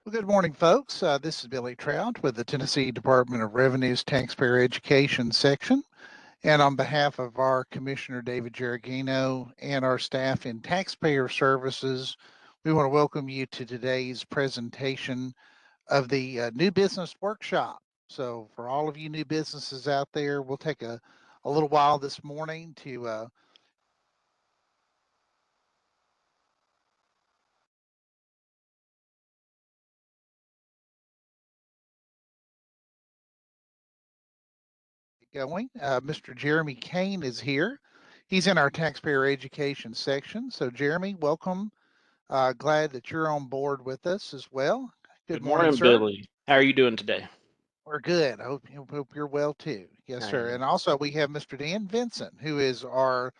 Well, good morning, folks. This is Billy Trout with the Tennessee Department of Revenue's Taxpayer Education section. And on behalf of our Commissioner David Geragino and our staff in Taxpayer Services, we want to welcome you to today's presentation of the New Business Workshop. So for all of you new businesses out there, we'll take a little while this morning to going. Mr. Jeremy Kane is here. He's in our taxpayer education section. So Jeremy, welcome. Glad that you're on board with us as well. Good morning, morning, sir. Billy. How are you doing today? We're good. I hope you're well too. Yes, I sir. am. And also we have Mr. Dan Vincent, who is our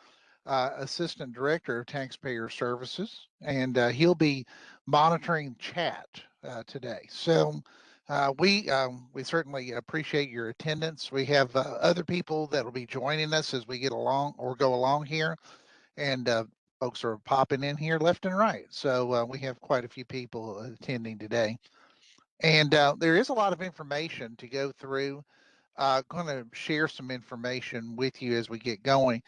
Assistant Director of Taxpayer Services, and he'll be monitoring chat today. So we certainly appreciate your attendance. We have other people that will be joining us as we get along or go along here, and folks are popping in here left and right. So we have quite a few people attending today, and there is a lot of information to go through. Going to share some information with you as we get going.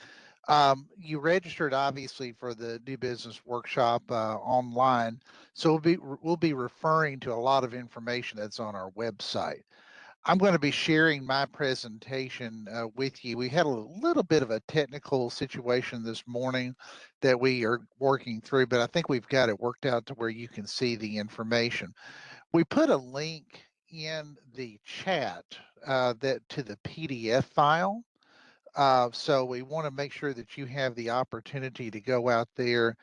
You registered obviously for the new business workshop online, so we'll be referring to a lot of information that's on our website. I'm going to be sharing my presentation with you. We had a little bit of a technical situation this morning that we are working through, but I think we've got it worked out to where you can see the information. We put a link in the chat that to the PDF file. So we want to make sure that you have the opportunity to go out there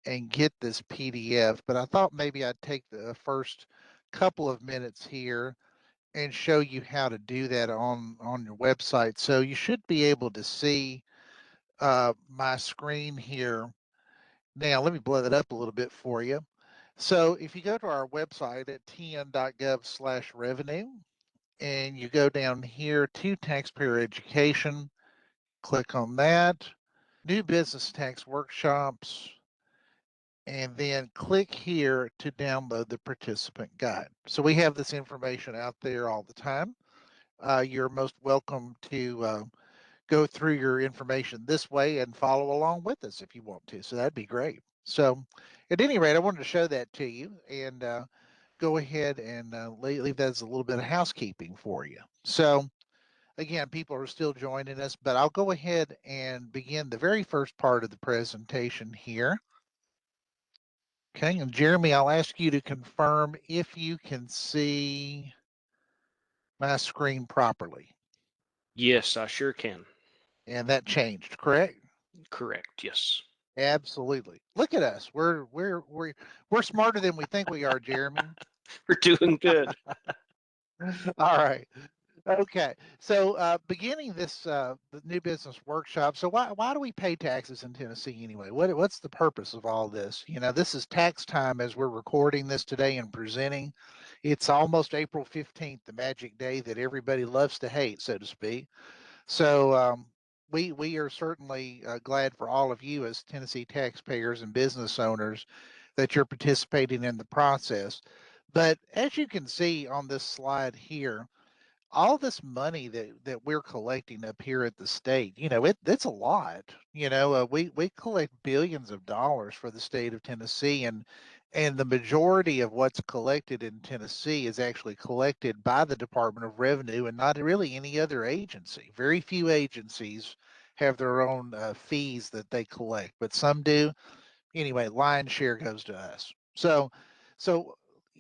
and get this PDF. But I thought maybe I'd take the first couple of minutes here and show you how to do that on your website. So you should be able to see my screen here. Now, let me blow that up a little bit for you. So if you go to our website at tn.gov/revenue and you go down here to taxpayer education, click on that, new business tax workshops, and then click here to download the participant guide. So we have this information out there all the time. You're most welcome to go through your information this way and follow along with us if you want to. So that'd be great. So at any rate, I wanted to show that to you and go ahead and leave that as a little bit of housekeeping for you. So again, people are still joining us, but I'll go ahead and begin the very first part of the presentation here. Okay, and Jeremy, I'll ask you to confirm if you can see my screen properly. Yes, I sure can. And that changed, correct? Correct. Yes. Absolutely. Look at us. We're smarter than we think we are, Jeremy. We're doing good. All right. Okay. So beginning this the new business workshop. So why do we pay taxes in Tennessee anyway? What's the purpose of all this? You know, this is tax time as we're recording this today and presenting. It's almost April 15th, the magic day that everybody loves to hate, so to speak. So we are certainly glad for all of you as Tennessee taxpayers and business owners that you're participating in the process. But as you can see on this slide here, all this money that we're collecting up here at the state, you know, it's a lot. You know, we collect billions of dollars for the state of Tennessee, and the majority of what's collected in Tennessee is actually collected by the Department of Revenue and not really any other agency. Very few agencies have their own fees that they collect, but some do. Anyway, lion's share goes to us. So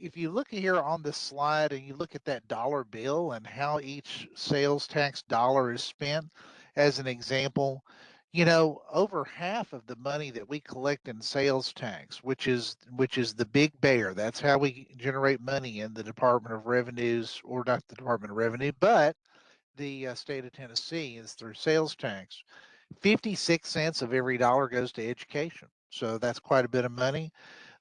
if you look here on this slide and you look at that dollar bill and how each sales tax dollar is spent, as an example, you know, over half of the money that we collect in sales tax, which is the big bear, that's how we generate money in the Department of Revenues, or not the Department of Revenue, but the state of Tennessee is through sales tax. 56 cents of every dollar goes to education. So that's quite a bit of money.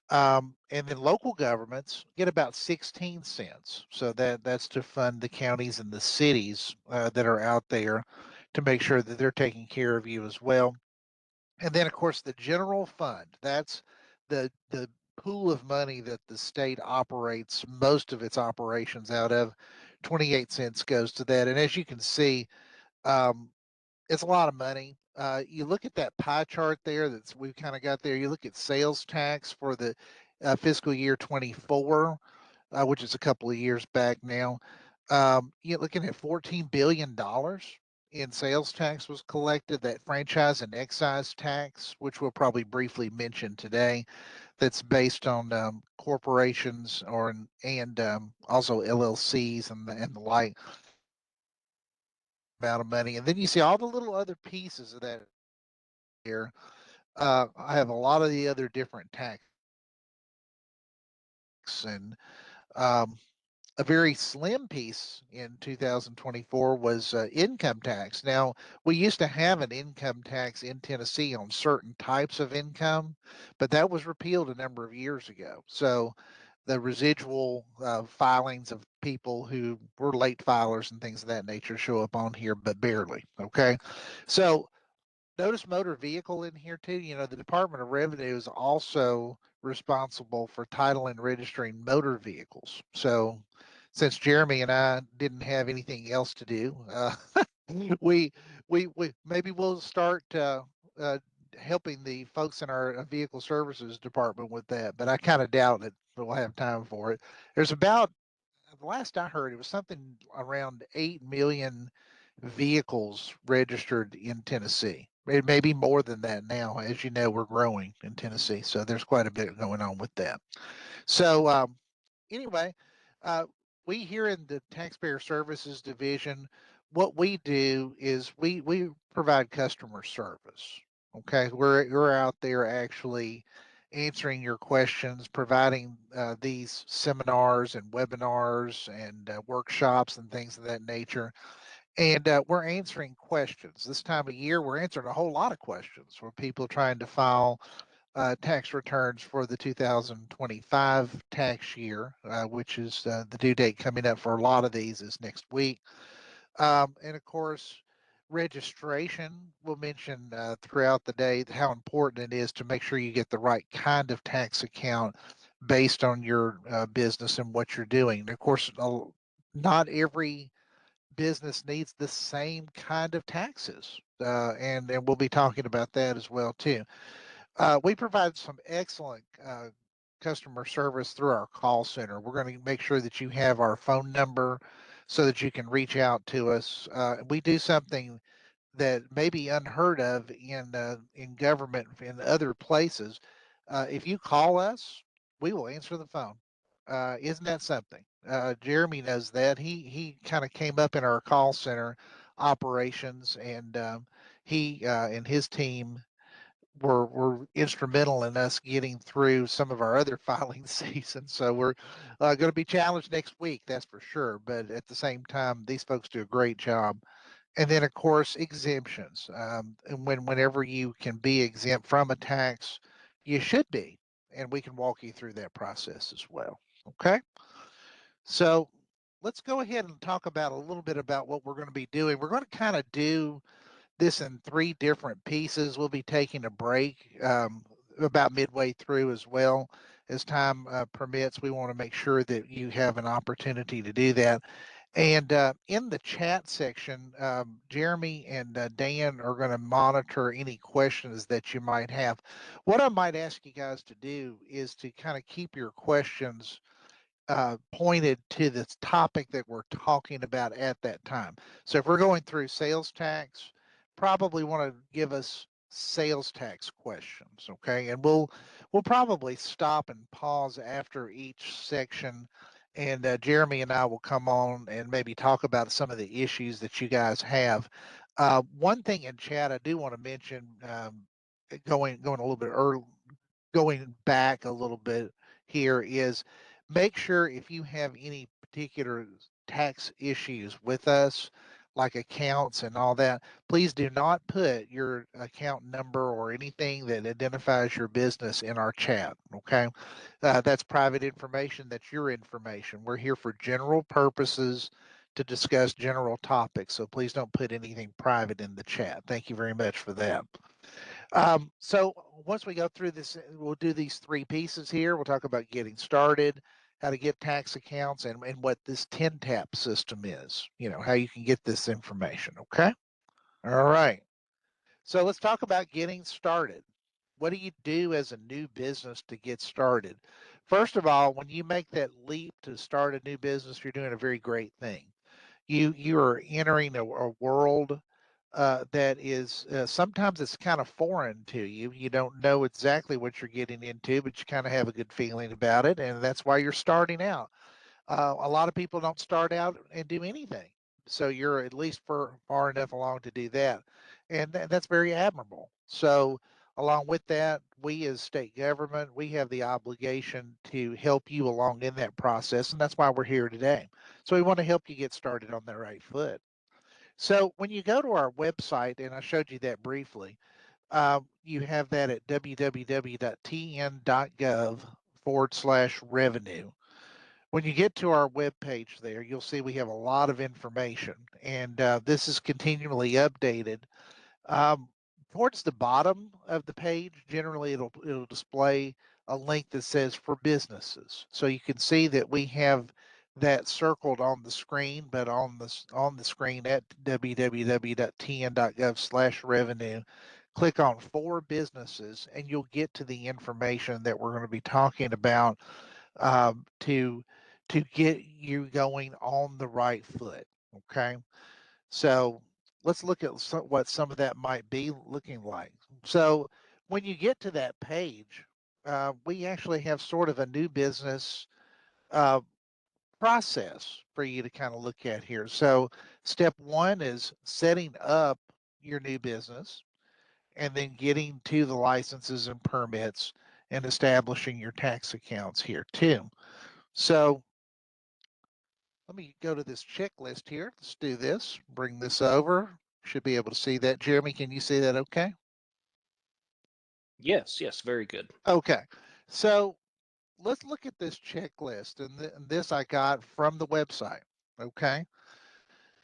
And then local governments get about 16 cents. So that's to fund the counties and the cities that are out there to make sure that they're taking care of you as well. And then, of course, the general fund. That's the pool of money that the state operates most of its operations out of. 28 cents goes to that. And as you can see, um, it's a lot of money. You look at that pie chart there that's we've kind of got there. You look at sales tax for the fiscal year 24, which is a couple of years back now. You're looking at $14 billion in sales tax was collected. That franchise and excise tax, which we'll probably briefly mention today, that's based on corporations and also LLCs and the like amount of money. And then you see all the little other pieces of that here. I have a lot of the other different tax and um, a very slim piece in 2024 was income tax. Now, we used to have an income tax in Tennessee on certain types of income, but that was repealed a number of years ago. So the residual filings of people who were late filers and things of that nature show up on here, but barely. Okay. So notice motor vehicle in here too. You know, the Department of Revenue is also responsible for title and registering motor vehicles. So since Jeremy and I didn't have anything else to do, we we maybe we'll start uh, helping the folks in our vehicle services department with that. But I kind of doubt that we'll have time for it. There's about the last I heard, it was something around 8 million vehicles registered in Tennessee. It may be more than that now. As you know, we're growing in Tennessee. So there's quite a bit going on with that. So, anyway, uh, we here in the Taxpayer Services Division, what we do is we provide customer service. Okay, we're out there actually answering your questions, providing these seminars and webinars and workshops and things of that nature. And we're answering questions. This time of year, we're answering a whole lot of questions for people trying to file tax returns for the 2025 tax year, which is the due date coming up for a lot of these is next week. And of course, registration, we'll mention throughout the day how important it is to make sure you get the right kind of tax account based on your business and what you're doing. And of course, not every business needs the same kind of taxes. And we'll be talking about that as well too. We provide some excellent customer service through our call center. We're going to make sure that you have our phone number so that you can reach out to us. We do something that may be unheard of in government in other places. If you call us, we will answer the phone. Isn't that something? Jeremy knows that. He kind of came up in our call center operations, and he and his team were instrumental in us getting through some of our other filing seasons. So we're going to be challenged next week, that's for sure. But at the same time, these folks do a great job. And then, of course, exemptions. And whenever you can be exempt from a tax, you should be. And we can walk you through that process as well. Okay. So let's go ahead and talk about a little bit about what we're going to be doing. We're going to kind of do this in three different pieces. We'll be taking a break about midway through as well. As time permits, we want to make sure that you have an opportunity to do that. And in the chat section, Jeremy and Dan are going to monitor any questions that you might have. What I might ask you guys to do is to kind of keep your questions pointed to the topic that we're talking about at that time. So if we're going through sales tax, probably want to give us sales tax questions, okay? And we'll probably stop and pause after each section, and Jeremy and I will come on and maybe talk about some of the issues that you guys have. One thing in chat I do want to mention, going a little bit early, going back a little bit here is make sure if you have any particular tax issues with us, like accounts and all that, please do not put your account number or anything that identifies your business in our chat. Okay. That's private information. That's your information. We're here for general purposes to discuss general topics. So please don't put anything private in the chat. Thank you very much for that. So once we go through this, we'll do these three pieces here. We'll talk about getting started, how to get tax accounts, and what this 10-tap system is, how you can get this information. Okay. All right. So let's talk about getting started. What do you do as a new business to get started? First of all, when you make that leap to start a new business, you're doing a very great thing. You are entering a world that is sometimes it's kind of foreign to you. You don't know exactly what you're getting into, but you kind of have a good feeling about it, and that's why you're starting out. A lot of people don't start out and do anything, so you're at least far enough along to do that, and that's very admirable. So, along with that, we as state government, we have the obligation to help you along in that process, and that's why we're here today. So, we want to help you get started on the right foot. So when you go to our website, and I showed you that briefly, you have that at www.tn.gov/revenue. When you get to our webpage there, you'll see we have a lot of information, and this is continually updated. Um, Towards the bottom of the page, generally it'll display a link that says for businesses. So you can see that we have that circled on the screen, but on the screen at www.tn.gov/revenue, click on for businesses, and you'll get to the information that we're going to be talking about to get you going on the right foot. Okay. So let's look at what some of that might be looking like. So when you get to that page, we actually have sort of a new business uh, process for you to kind of look at here. So step one is setting up your new business and then getting to the licenses and permits and establishing your tax accounts here too. So let me go to this checklist here. Let's do this. Bring this over. Should be able to see that. Jeremy, can you see that okay? Yes, yes, very good. Okay. So let's look at this checklist. And this I got from the website. Okay.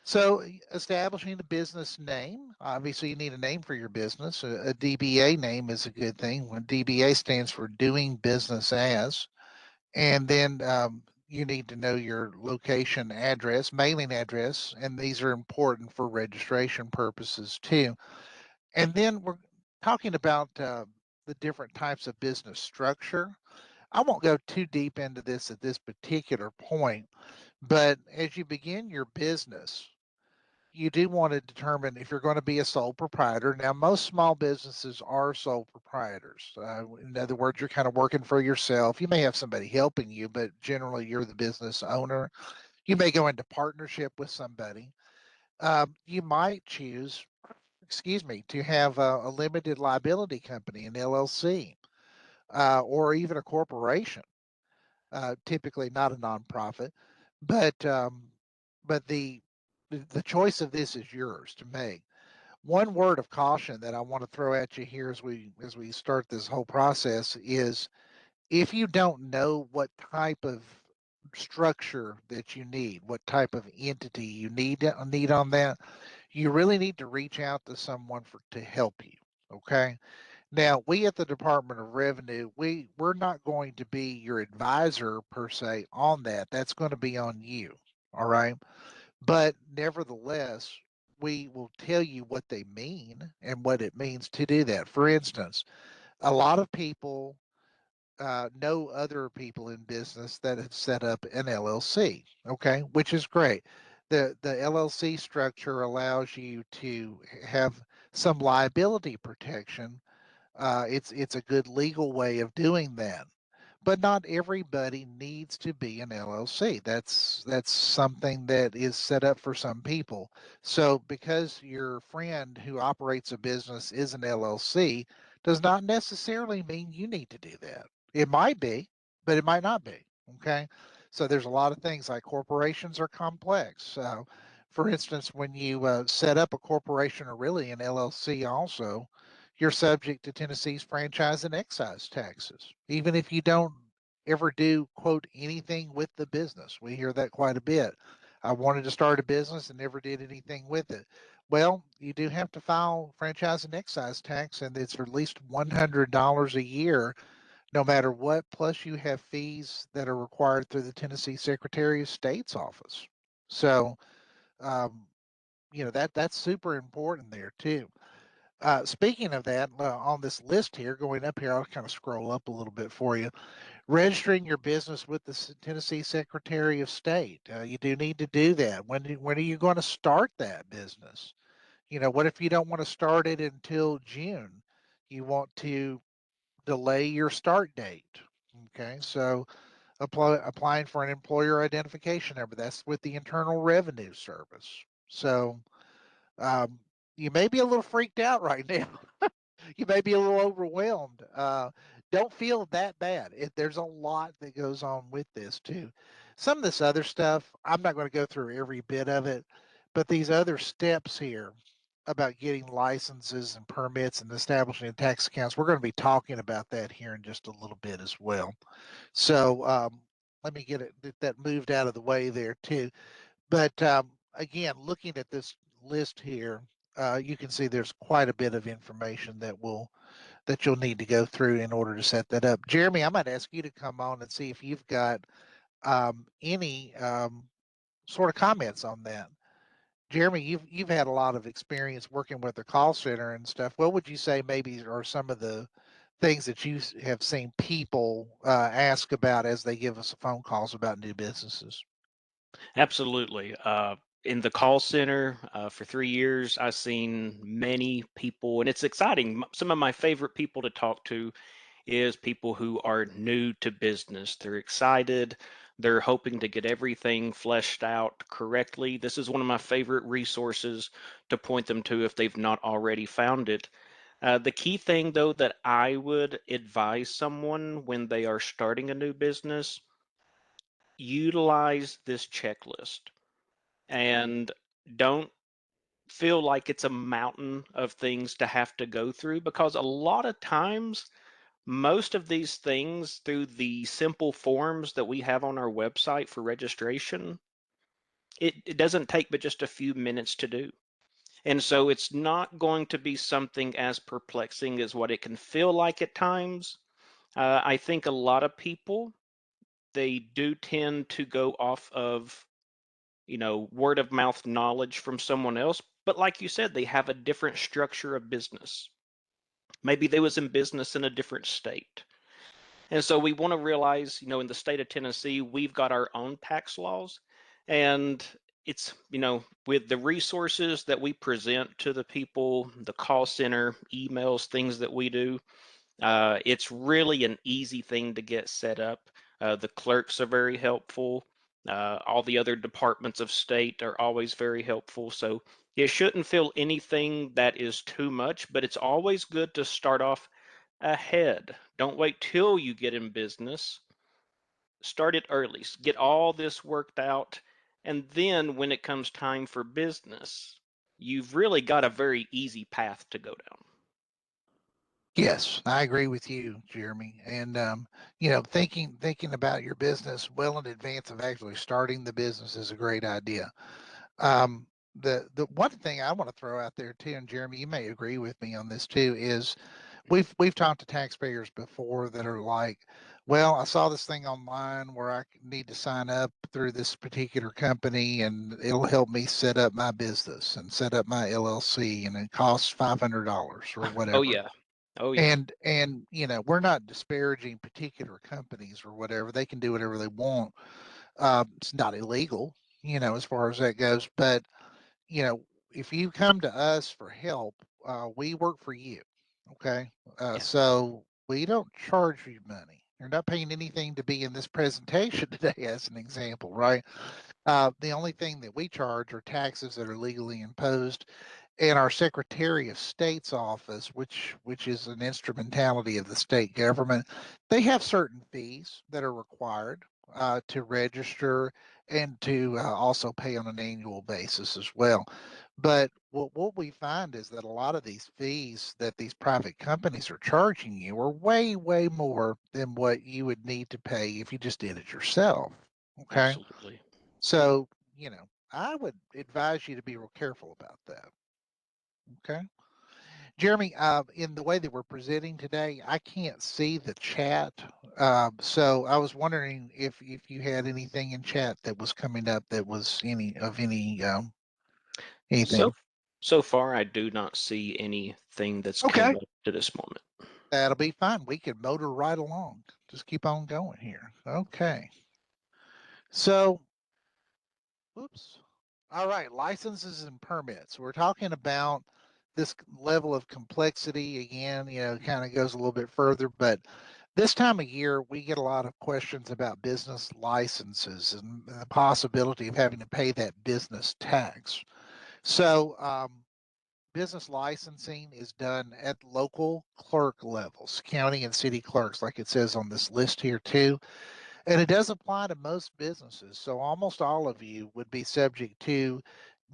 So establishing a business name. Obviously, you need a name for your business. A DBA name is a good thing. When DBA stands for doing business as. And then you need to know your location address, mailing address, and these are important for registration purposes too. And then we're talking about the different types of business structure. I won't go too deep into this at this particular point, but as you begin your business, you do want to determine if you're going to be a sole proprietor. Now, most small businesses are sole proprietors. In other words, you're kind of working for yourself. You may have somebody helping you, but generally you're the business owner. You may go into partnership with somebody. You might choose, excuse me, to have a limited liability company, an LLC, or even a corporation. Typically not a nonprofit, but the choice of this is yours to make. One word of caution that I want to throw at you here as we start this whole process is if you don't know what type of structure that you need, what type of entity you need on that, you really need to reach out to someone to help you. Okay. Now, we at the Department of Revenue, we're not going to be your advisor per se on that. That's going to be on you. All right. But nevertheless, we will tell you what they mean and what it means to do that. For instance, a lot of people know other people in business that have set up an LLC, okay, which is great. The LLC structure allows you to have some liability protection. It's a good legal way of doing that, but not everybody needs to be an LLC. That's something that is set up for some people. So because your friend who operates a business is an LLC does not necessarily mean you need to do that. It might be, but it might not be. Okay. So there's a lot of things like corporations are complex. For instance, when you set up a corporation or really an LLC also, you're subject to Tennessee's franchise and excise taxes, even if you don't ever do, quote, anything with the business. We hear that quite a bit. I wanted to start a business and never did anything with it. Well, you do have to file franchise and excise tax, and it's at least $100 a year, no matter what. Plus, you have fees that are required through the Tennessee Secretary of State's office. So, um, that's super important there too. Speaking of that, on this list here, going up here, I'll kind of scroll up a little bit for you. Registering your business with the Tennessee Secretary of State. You do need to do that. When are you going to start that business? What if you don't want to start it until June? You want to delay your start date. Okay, so applying for an employer identification number. That's with the Internal Revenue Service. So um, you may be a little freaked out right now. You may be a little overwhelmed. Don't feel that bad. There's a lot that goes on with this too. Some of this other stuff, I'm not going to go through every bit of it, but these other steps here about getting licenses and permits and establishing tax accounts, we're going to be talking about that here in just a little bit as well. So let me get that moved out of the way there too. But again, looking at this list here, you can see there's quite a bit of information that you'll need to go through in order to set that up. Jeremy, I might ask you to come on and see if you've got any sort of comments on that. Jeremy, you've had a lot of experience working with the call center and stuff. What would you say maybe are some of the things that you have seen people ask about as they give us phone calls about new businesses? Absolutely. In the call center for 3 years, I've seen many people, and it's exciting. Some of my favorite people to talk to is people who are new to business. They're excited. They're hoping to get everything fleshed out correctly. This is one of my favorite resources to point them to if they've not already found it. The key thing, though, that I would advise someone when they are starting a new business, utilize this checklist and don't feel like it's a mountain of things to have to go through, because a lot of times most of these things, through the simple forms that we have on our website for registration, it doesn't take but just a few minutes to do. And so it's not going to be something as perplexing as what it can feel like at times. I think a lot of people, they do tend to go off of, word of mouth knowledge from someone else. But like you said, they have a different structure of business. Maybe they was in business in a different state. And so we want to realize, in the state of Tennessee, we've got our own tax laws. And it's, with the resources that we present to the people, the call center, emails, things that we do, it's really an easy thing to get set up. The clerks are very helpful. All the other departments of state are always very helpful. So you shouldn't feel anything that is too much, but it's always good to start off ahead. Don't wait till you get in business. Start it early. Get all this worked out. And then when it comes time for business, you've really got a very easy path to go down. Yes, I agree with you, Jeremy. And thinking about your business well in advance of actually starting the business is a great idea. The one thing I want to throw out there too, and Jeremy, you may agree with me on this too, is we've talked to taxpayers before that are like, well, I saw this thing online where I need to sign up through this particular company and it'll help me set up my business and set up my LLC and it costs $500 or Oh, whatever. yeah. Oh, yeah. And we're not disparaging particular companies or whatever. They can do whatever they want. It's not illegal, as far as that goes. But you know, if you come to us for help, we work for you. Okay. Yeah. So we don't charge you money. You're not paying anything to be in this presentation today, as an example, right? The only thing that we charge are taxes that are legally imposed, and our Secretary of State's office, which is an instrumentality of the state government, they have certain fees that are required to register and to also pay on an annual basis as well. But what we find is that a lot of these fees that these private companies are charging you are way, way more than what you would need to pay if you just did it yourself. Okay. Absolutely. So, I would advise you to be real careful about that. Okay. Jeremy, in the way that we're presenting today, I can't see the chat. So I was wondering if you had anything in chat that was coming up that was So anything. so far, I do not see anything that's Okay. came up to this moment. That'll be fine. We can motor right along. Just keep on going here. Okay. So, oops. All right. Licenses and permits. We're talking about this level of complexity again, kind of goes a little bit further, but this time of year, we get a lot of questions about business licenses and the possibility of having to pay that business tax. So, business licensing is done at local clerk levels, county and city clerks, like it says on this list here, too. And it does apply to most businesses. So almost all of you would be subject to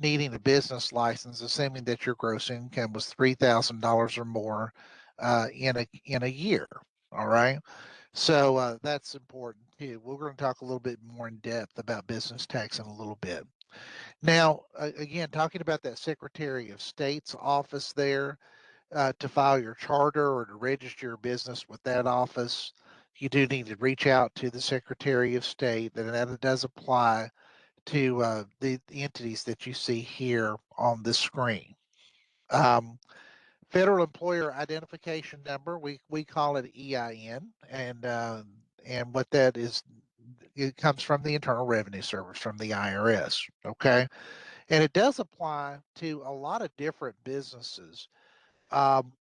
needing a business license, assuming that your gross income was $3,000 or more in a year. All right. So that's important too. We're going to talk a little bit more in depth about business tax in a little bit. Now, again, talking about that Secretary of State's office there, to file your charter or to register your business with that office, you do need to reach out to the Secretary of State, and that does apply to the entities that you see here on the screen. Um, Federal Employer Identification Number, we call it EIN, and what that is, it comes from the Internal Revenue Service, from the IRS. Okay, and it does apply to a lot of different businesses.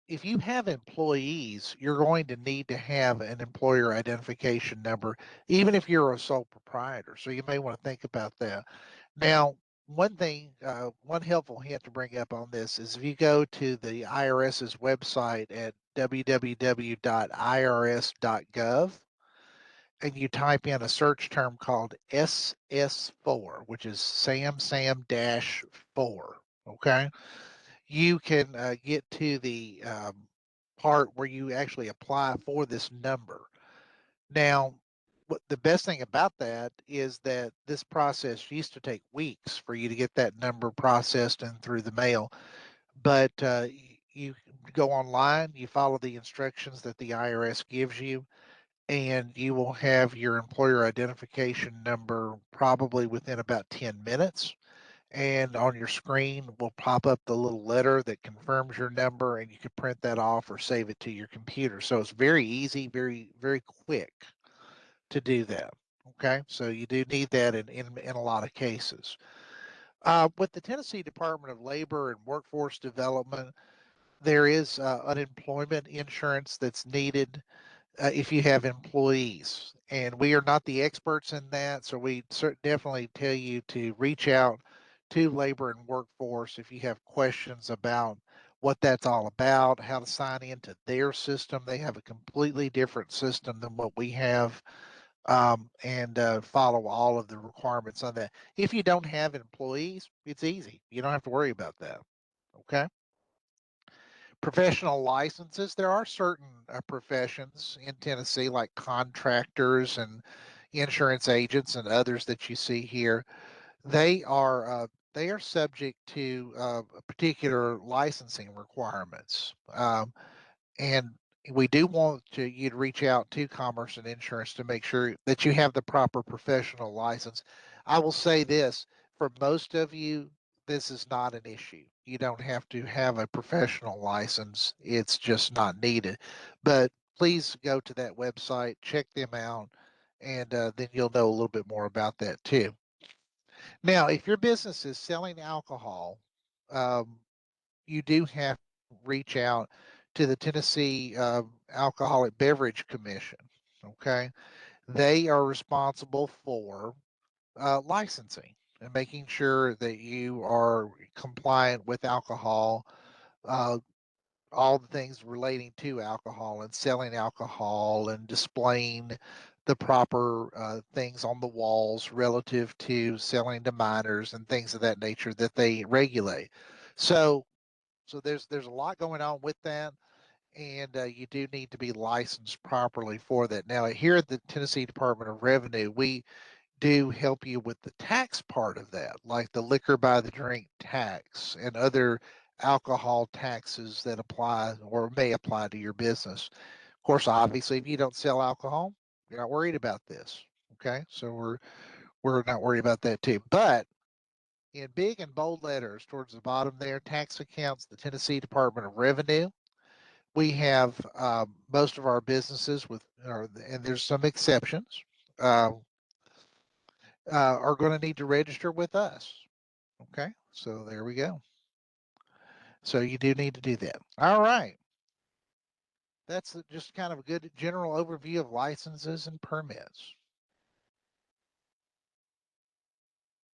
If you have employees, you're going to need to have an employer identification number, even if you're a sole proprietor. So you may want to think about that. Now, one thing, one helpful hint to bring up on this is if you go to the IRS's website at www.irs.gov and you type in a search term called SS4, which is Sam 4, okay? You can get to the part where you actually apply for this number. Now, what the best thing about that is that this process used to take weeks for you to get that number processed and through the mail. But you go online, you follow the instructions that the IRS gives you, and you will have your employer identification number probably within about 10 minutes, and on your screen will pop up the little letter that confirms your number, and you can print that off or save it to your computer. So it's very easy, very, very quick to do that. Okay, so you do need that in a lot of cases. With the Tennessee Department of Labor and Workforce Development, there is unemployment insurance that's needed if you have employees. And we are not the experts in that, so we definitely tell you to reach out to Labor and Workforce if you have questions about what that's all about, how to sign into their system. They have a completely different system than what we have, and follow all of the requirements on that. If you don't have employees, it's easy. You don't have to worry about that. Okay. Professional licenses. There are certain professions in Tennessee, like contractors and insurance agents and others that you see here. They are subject to particular licensing requirements, and we do want you to reach out to Commerce and Insurance to make sure that you have the proper professional license. I will say this: for most of you, this is not an issue. You don't have to have a professional license, it's just not needed. But please go to that website, check them out, and then you'll know a little bit more about that too. Now, if your business is selling alcohol, um, you do have to reach out to the Tennessee Alcoholic Beverage Commission. Okay, they are responsible for licensing and making sure that you are compliant with alcohol, uh, all the things relating to alcohol and selling alcohol and displaying the proper things on the walls relative to selling to minors and things of that nature that they regulate. So, there's a lot going on with that, and you do need to be licensed properly for that. Now, here at the Tennessee Department of Revenue, we do help you with the tax part of that, like the liquor by the drink tax and other alcohol taxes that apply or may apply to your business. Of course, obviously, if you don't sell alcohol, you're not worried about this. Okay, so we're not worried about that too. But in big and bold letters towards the bottom there, tax accounts, the Tennessee Department of Revenue. We have most of our businesses with, and there's some exceptions, uh, are going to need to register with us. Okay, so there we go. So you do need to do that. All right. That's just kind of a good general overview of licenses and permits.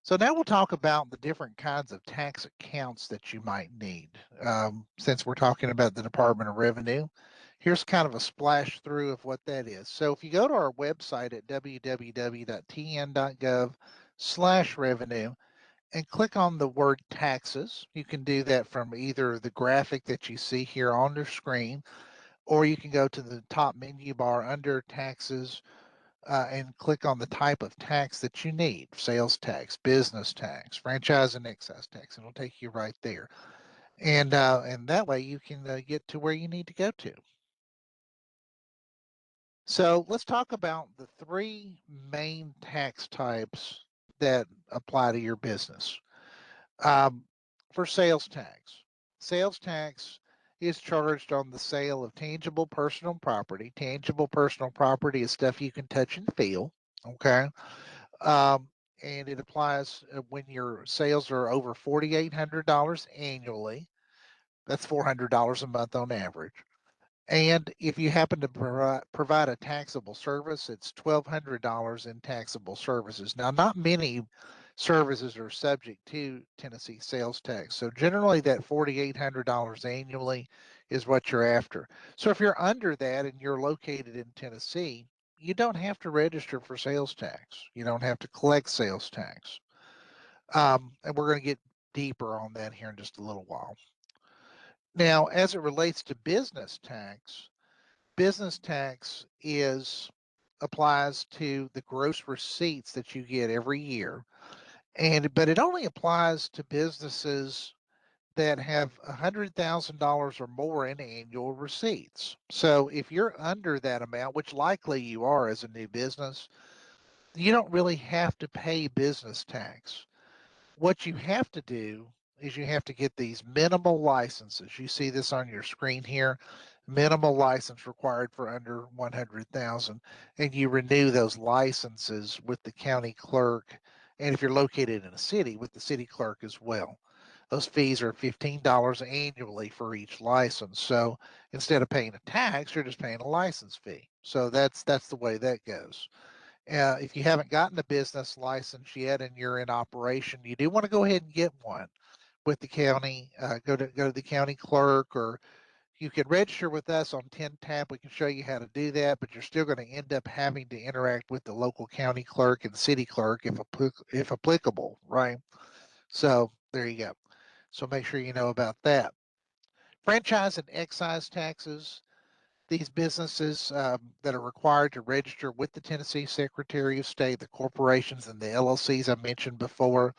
So now we'll talk about the different kinds of tax accounts that you might need. Since we're talking about the Department of Revenue, here's kind of a splash through of what that is. So if you go to our website at www.tn.gov/revenue and click on the word taxes, you can do that from either the graphic that you see here on your screen, or you can go to the top menu bar under taxes and click on the type of tax that you need: sales tax, business tax, franchise and excise tax, and it'll take you right there. And that way you can get to where you need to go to. So let's talk about the three main tax types that apply to your business. For sales tax is charged on the sale of tangible personal property. Tangible personal property is stuff you can touch and feel. Okay. And it applies when your sales are over $4,800 annually. That's $400 a month on average. And if you happen to provide a taxable service, it's $1,200 in taxable services. Now, not many services are subject to Tennessee sales tax. So generally that $4,800 annually is what you're after. So if you're under that and you're located in Tennessee, you don't have to register for sales tax. You don't have to collect sales tax. And we're going to get deeper on that here in just a little while. Now, as it relates to business tax applies to the gross receipts that you get every year. But it only applies to businesses that have $100,000 or more in annual receipts. So if you're under that amount, which likely you are as a new business, you don't really have to pay business tax. What you have to do is you have to get these minimal licenses. You see this on your screen here, minimal license required for under 100,000, and you renew those licenses with the county clerk. And if you're located in a city, with the city clerk as well. Those fees are $15 annually for each license. So instead of paying a tax, you're just paying a license fee. So that's the way that goes. If you haven't gotten a business license yet and you're in operation, you do want to go ahead and get one with the county. Go to the county clerk, or you can register with us on 10Tap. We can show you how to do that, but you're still going to end up having to interact with the local county clerk and city clerk if applicable, right? So there you go. So make sure you know about that. Franchise and excise taxes. These businesses that are required to register with the Tennessee Secretary of State, the corporations and the LLCs I mentioned before,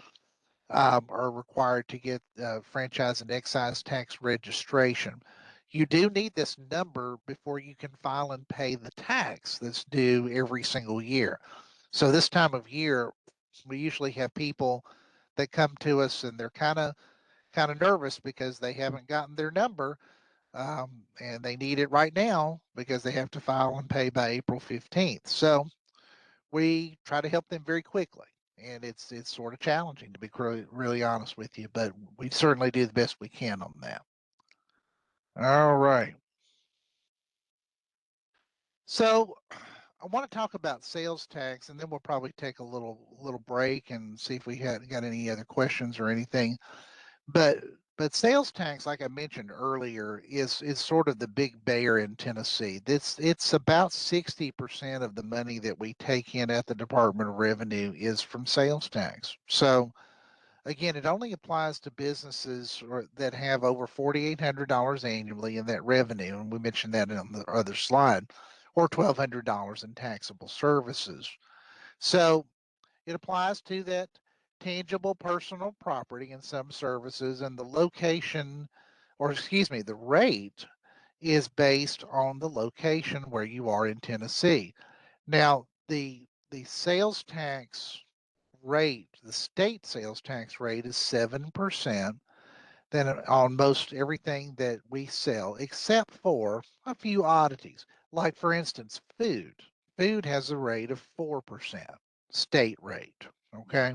are required to get franchise and excise tax registration. You do need this number before you can file and pay the tax that's due every single year. So this time of year, we usually have people that come to us and they're kind of nervous because they haven't gotten their number, and they need it right now because they have to file and pay by April 15th. So we try to help them very quickly, and it's sort of challenging, to be really honest with you, but we certainly do the best we can on that. All right. So I want to talk about sales tax, and then we'll probably take a little break and see if we got any other questions or anything. But sales tax, like I mentioned earlier, is sort of the big bear in Tennessee. It's about 60% of the money that we take in at the Department of Revenue is from sales tax. So again, it only applies to businesses that have over $4,800 annually in that revenue, and we mentioned that on the other slide, or $1,200 in taxable services. So it applies to that tangible personal property and some services, and the location, or excuse me, the rate is based on the location where you are in Tennessee. Now, the sales tax rate, the state sales tax rate is 7%. Then on most everything that we sell, except for a few oddities, like for instance, food. Food has a rate of 4%, state rate. Okay.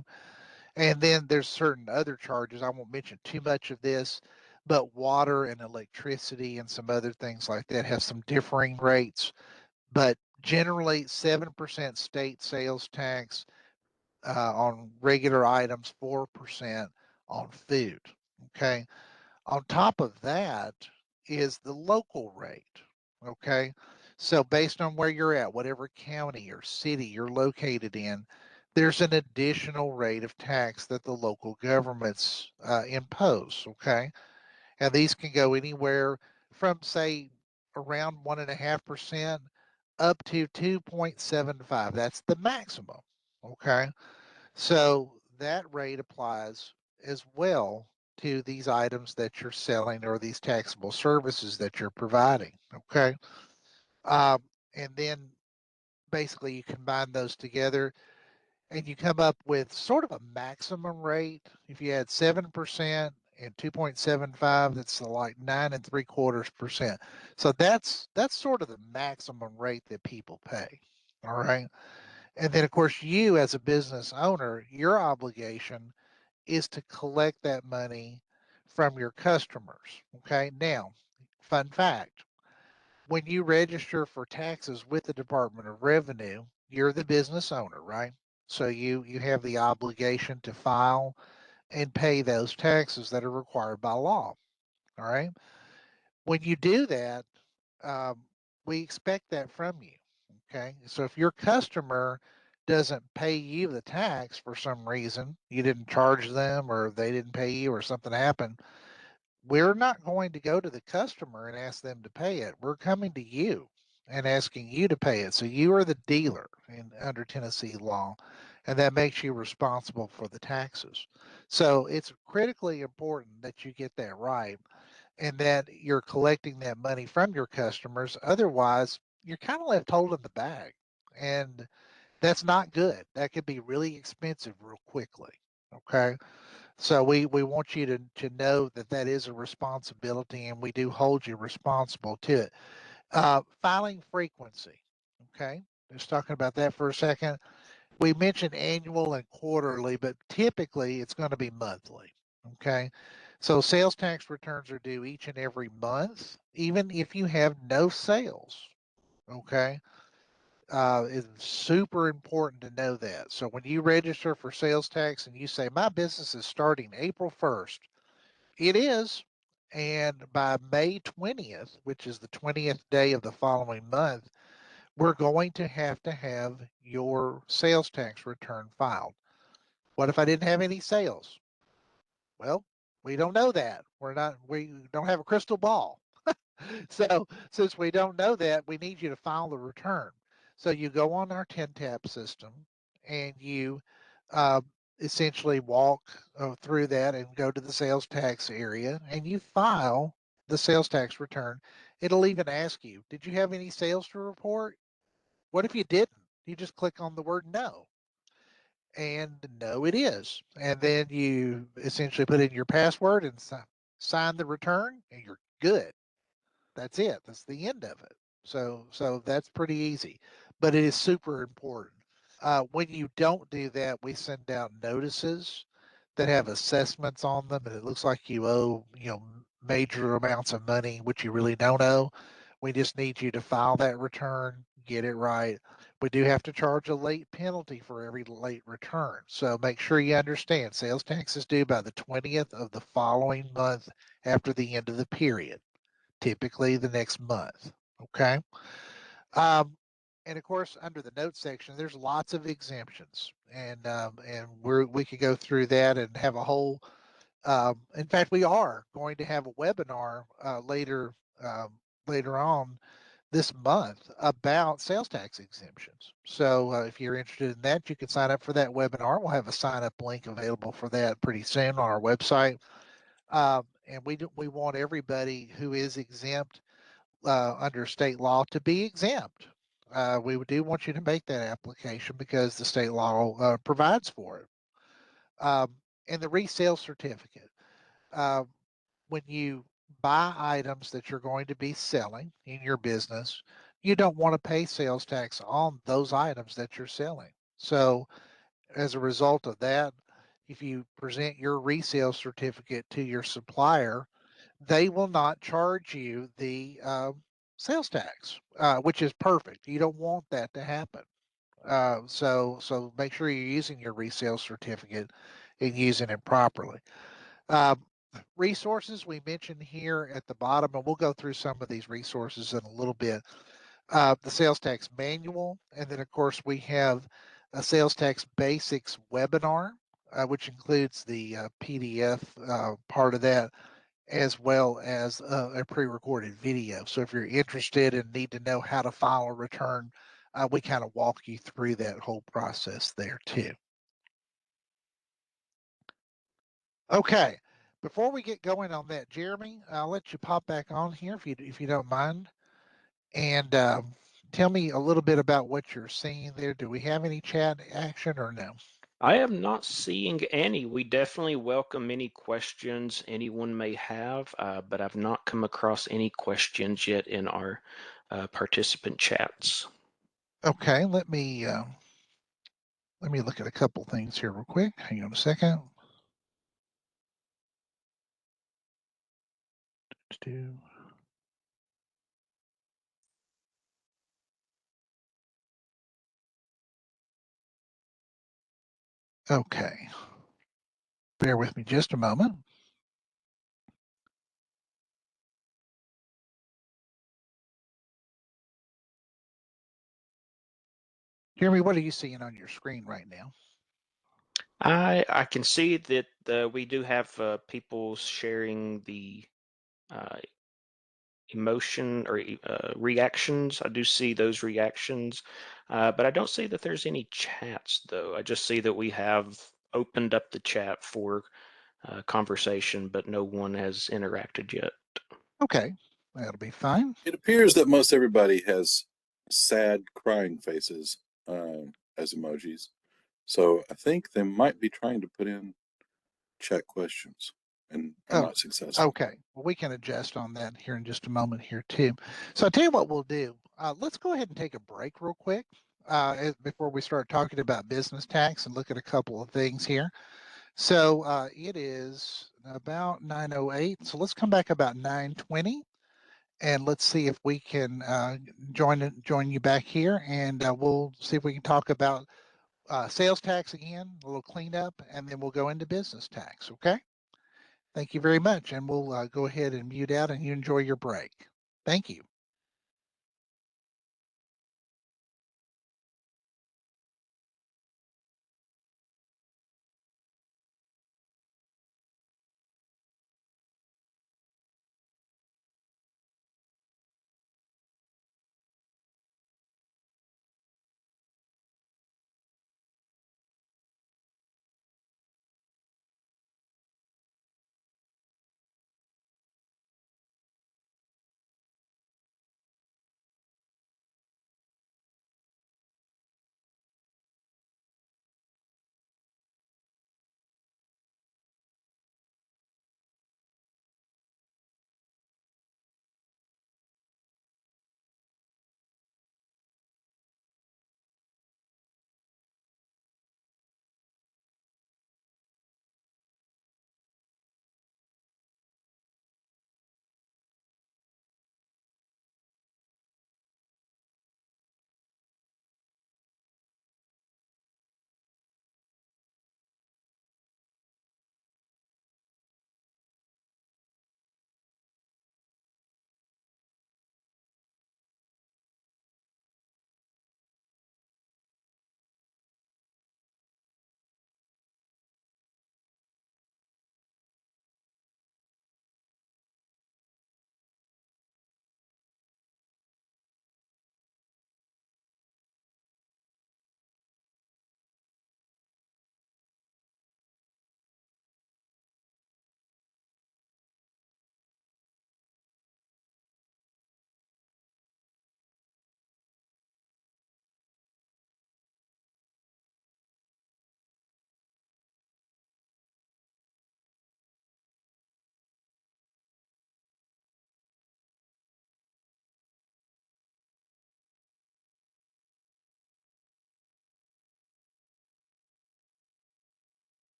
And then there's certain other charges. I won't mention too much of this, but water and electricity and some other things like that have some differing rates. But generally, 7% state sales tax on regular items, 4% on food. Okay. On top of that is the local rate. Okay. So based on where you're at, whatever county or city you're located in, there's an additional rate of tax that the local governments impose. Okay. And these can go anywhere from, say, around 1.5% up to 2.75. That's the maximum. Okay. So that rate applies as well to these items that you're selling or these taxable services that you're providing. Okay. Um, and then basically you combine those together and you come up with sort of a maximum rate. If you had 7% and 2.75, that's like 9.75%. So that's sort of the maximum rate that people pay. All right. And then of course you as a business owner, your obligation is to collect that money from your customers. Okay. Now, fun fact, when you register for taxes with the Department of Revenue, you're the business owner, right? So you have the obligation to file and pay those taxes that are required by law. All right. When you do that, um, we expect that from you. Okay. So if your customer doesn't pay you the tax for some reason, you didn't charge them or they didn't pay you or something happened, we're not going to go to the customer and ask them to pay it. We're coming to you and asking you to pay it. So you are the dealer under Tennessee law, and that makes you responsible for the taxes. So it's critically important that you get that right and that you're collecting that money from your customers. Otherwise, you're kind of left holding the bag. And that's not good. That could be really expensive real quickly. Okay. So we want you to know that that is a responsibility and we do hold you responsible to it. Filing frequency. Okay. Just talking about that for a second. We mentioned annual and quarterly, but typically it's going to be monthly. Okay. So sales tax returns are due each and every month, even if you have no sales. Okay. It's super important to know that. So when you register for sales tax and you say, my business is starting April 1st, it is. And by May 20th, which is the 20th day of the following month, we're going to have your sales tax return filed. What if I didn't have any sales? Well, we don't know that. We don't have a crystal ball. So since we don't know that, we need you to file the return. So you go on our 10-tab system and you uh, essentially walk through that and go to the sales tax area and you file the sales tax return. It'll even ask you, did you have any sales to report? What if you didn't? You just click on the word no. And no, it is. And then you essentially put in your password and sign the return and you're good. That's it. That's the end of it. So that's pretty easy, but it is super important. When you don't do that, we send out notices that have assessments on them, and it looks like you owe, major amounts of money, which you really don't owe. We just need you to file that return, get it right. We do have to charge a late penalty for every late return. So make sure you understand sales tax is due by the 20th of the following month after the end of the period, typically the next month. Okay. Um, and of course, under the notes section, there's lots of exemptions, and we could go through that and have a whole. In fact, we are going to have a webinar later on this month about sales tax exemptions. So if you're interested in that, you can sign up for that webinar. We'll have a sign up link available for that pretty soon on our website. And we want everybody who is exempt under state law to be exempt. We do want you to make that application because the state law provides for it. And the resale certificate. Uh, when you buy items that you're going to be selling in your business, you don't want to pay sales tax on those items that you're selling. So as a result of that, if you present your resale certificate to your supplier, they will not charge you the sales tax, which is perfect. You don't want that to happen. So make sure you're using your resale certificate and using it properly. Um, resources we mentioned here at the bottom, and we'll go through some of these resources in a little bit. The sales tax manual, and then of course we have a sales tax basics webinar, which includes the PDF part of that, as well as a pre-recorded video. So if you're interested and need to know how to file a return, we kind of walk you through that whole process there too. Okay, before we get going on that, Jeremy, I'll let you pop back on here if you don't mind, and tell me a little bit about what you're seeing there. Do we have any chat action or no? I am not seeing any. We definitely welcome any questions anyone may have, but I've not come across any questions yet in our participant chats. Okay, let me look at a couple things here real quick. Hang on a second. Okay, bear with me just a moment. Jeremy, what are you seeing on your screen right now? I can see that we do have people sharing the emotion or reactions. I do see those reactions, but I don't see that there's any chats though. I just see that we have opened up the chat for conversation, but no one has interacted yet. Okay, that'll be fine. It appears that most everybody has sad crying faces as emojis. So I think they might be trying to put in chat questions and are not successful. Okay, well, we can adjust on that here in just a moment here too. So I'll tell you what we'll do. Let's go ahead and take a break real quick before we start talking about business tax and look at a couple of things here. So it is about 9:08. So let's come back about 9:20 and let's see if we can join you back here, and we'll see if we can talk about sales tax again, a little cleanup, and then we'll go into business tax. Okay. Thank you very much. And we'll go ahead and mute out and you enjoy your break. Thank you.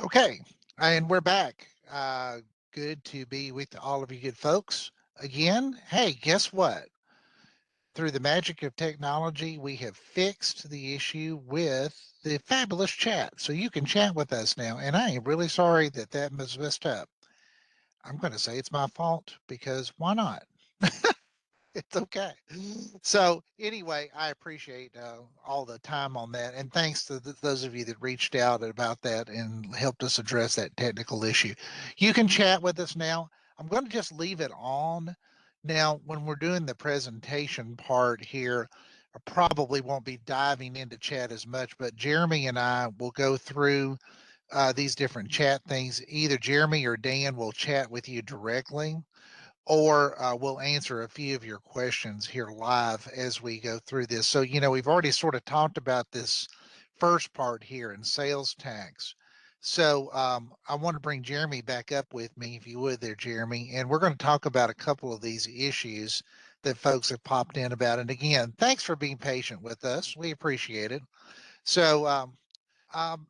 Okay, and we're back. Good to be with all of you good folks again. Hey, guess what? Through the magic of technology, we have fixed the issue with the fabulous chat. So you can chat with us now. And I am really sorry that that was messed up. I'm going to say it's my fault because why not? It's okay. So anyway, I appreciate all the time on that, and thanks to those of you that reached out about that and helped us address that technical issue. You can chat with us now. I'm going to just leave it on. Now, when we're doing the presentation part here, I probably won't be diving into chat as much, but Jeremy and I will go through these different chat things. Either Jeremy or Dan will chat with you directly, or we'll answer a few of your questions here live as we go through this. So, we've already sort of talked about this first part here in sales tax. So I want to bring Jeremy back up with me, if you would there, Jeremy, and we're going to talk about a couple of these issues that folks have popped in about. And again, thanks for being patient with us. We appreciate it. So um,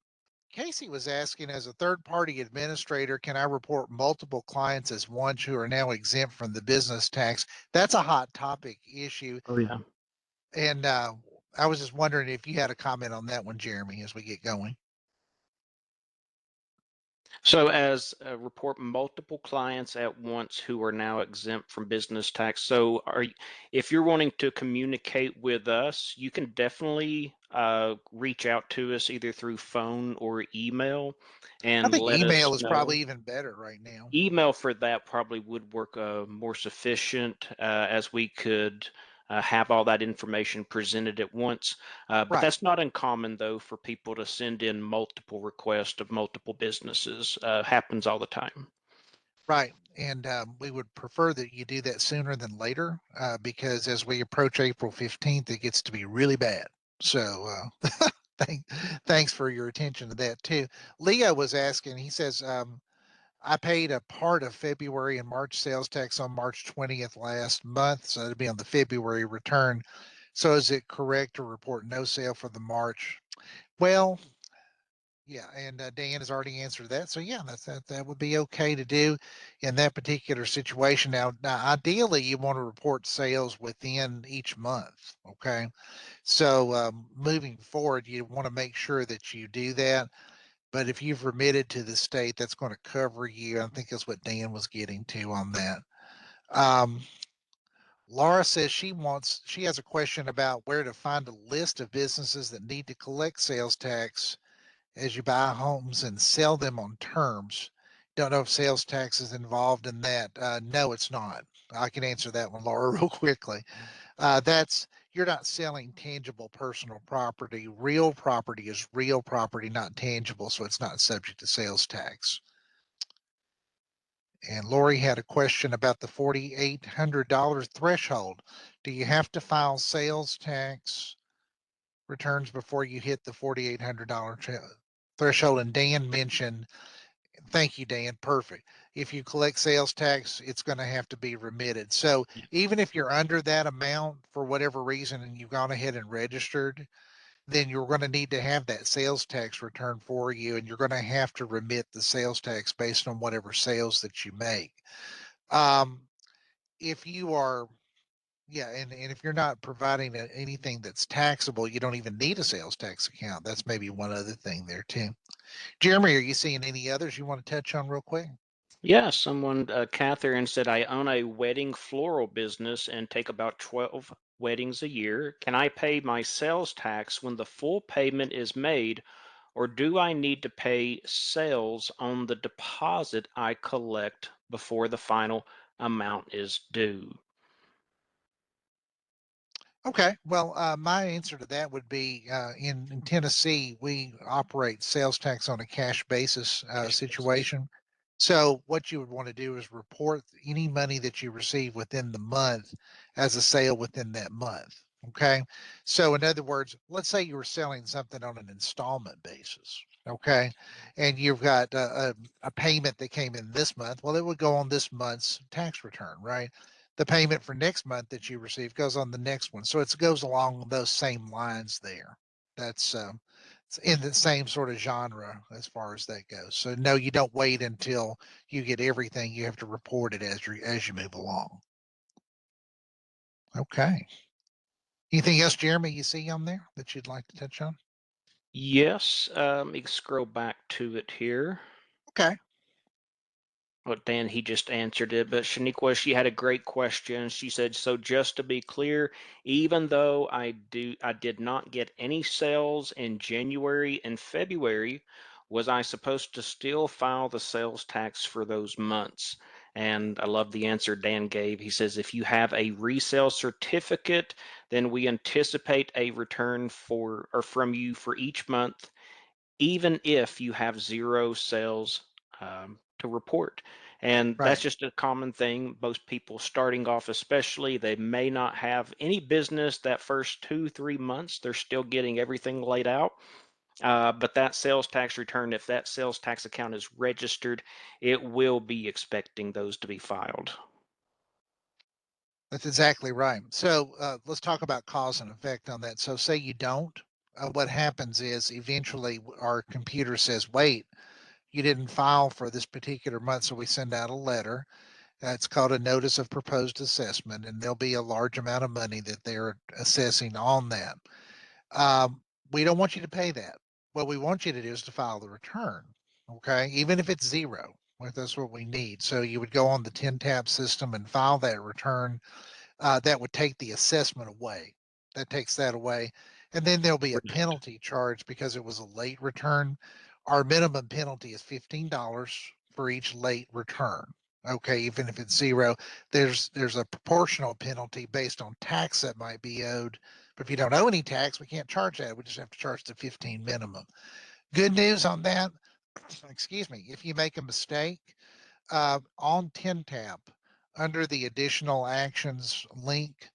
Casey was asking, as a third party administrator, can I report multiple clients as ones who are now exempt from the business tax? That's a hot topic issue. Oh, yeah. And I was just wondering if you had a comment on that one, Jeremy, as we get going. So as report multiple clients at once who are now exempt from business tax. So if you're wanting to communicate with us, you can definitely reach out to us either through phone or email I and think let us email is know. probably even better right now. Email for that probably would work more sufficient, as we could have all that information presented at once. But Right, that's not uncommon, though, for people to send in multiple requests of multiple businesses. Happens all the time. right. And we would prefer that you do that sooner than later, because as we approach April 15th, it gets to be really bad. So thank, thanks for your attention to that too. Leo was asking, he says, I paid a part of February and March sales tax on March 20th last month, so it'll be on the February return. So is it correct to report no sale for the March? Well, yeah, and Dan has already answered that. So yeah, that would be okay to do in that particular situation. Now, ideally, you want to report sales within each month. Okay, so moving forward, you want to make sure that you do that. But if you've remitted to the state, that's going to cover you. I think that's what Dan was getting to on that. Um, Laura says she has a question about where to find a list of businesses that need to collect sales tax as you buy homes and sell them on terms. Don't know if sales tax is involved in that. No, it's not. I can answer that one, Laura, real quickly. You're not selling tangible personal property. Real property is real property, not tangible, so it's not subject to sales tax. And Lori had a question about the $4,800 threshold. Do you have to file sales tax returns before you hit the $4,800 threshold? And Dan mentioned, thank you, Dan, perfect. If you collect sales tax, it's going to have to be remitted. So Yeah. even if you're under that amount for whatever reason and you've gone ahead and registered, then you're going to need to have that sales tax return for you, and you're going to have to remit the sales tax based on whatever sales that you make. Um, if you are, yeah, and if you're not providing anything that's taxable, you don't even need a sales tax account. That's maybe one other thing there too. Jeremy, are you seeing any others you want to touch on real quick? Yeah, someone, Catherine said, I own a wedding floral business and take about 12 weddings a year. Can I pay my sales tax when the full payment is made, or do I need to pay sales on the deposit I collect before the final amount is due? Okay, well, my answer to that would be in Tennessee, we operate sales tax on a cash basis Cash basis. situation. So what you would want to do is report any money that you receive within the month as a sale within that month. Okay. So in other words, let's say you were selling something on an installment basis. Okay. And you've got a payment that came in this month. Well, it would go on this month's tax return, right? The payment for next month that you receive goes on the next one. So it goes along those same lines there. That's It's in the same sort of genre as far as that goes. So no, you don't wait until you get everything. You have to report it as you move along. Okay. Anything else, Jeremy, you see on there that you'd like to touch on? Yes, let me scroll back to it here. Okay. Well, Dan, he just answered it, but Shaniqua, she had a great question. She said, "So just to be clear, even though I did not get any sales in January and February, was I supposed to still file the sales tax for those months?" And I love the answer Dan gave. He says, "If you have a resale certificate, then we anticipate a return for or from you for each month, even if you have zero sales to report." And that's Right. just a common thing. Most people starting off, especially, they may not have any business that first 2, 3 months. They're still getting everything laid out. But that sales tax return, if that sales tax account is registered, it will be expecting those to be filed. That's exactly right. So let's talk about cause and effect on that. So say you don't, what happens is eventually our computer says, wait, you didn't file for this particular month. So we send out a letter. It's called a notice of proposed assessment, and there'll be a large amount of money that they're assessing on that. We don't want you to pay that. What we want you to do is to file the return. Okay. Even if it's zero, well, that's what we need. So you would go on the 10-tab system and file that return. That would take the assessment away. That takes that away. And then there'll be a penalty charge because it was a late return. Our minimum penalty is $15 for each late return. Okay, even if it's zero, there's a proportional penalty based on tax that might be owed. But if you don't owe any tax, we can't charge that. We just have to charge the 15 minimum. Good news on that, excuse me, if you make a mistake, on 10-tab, under the additional actions link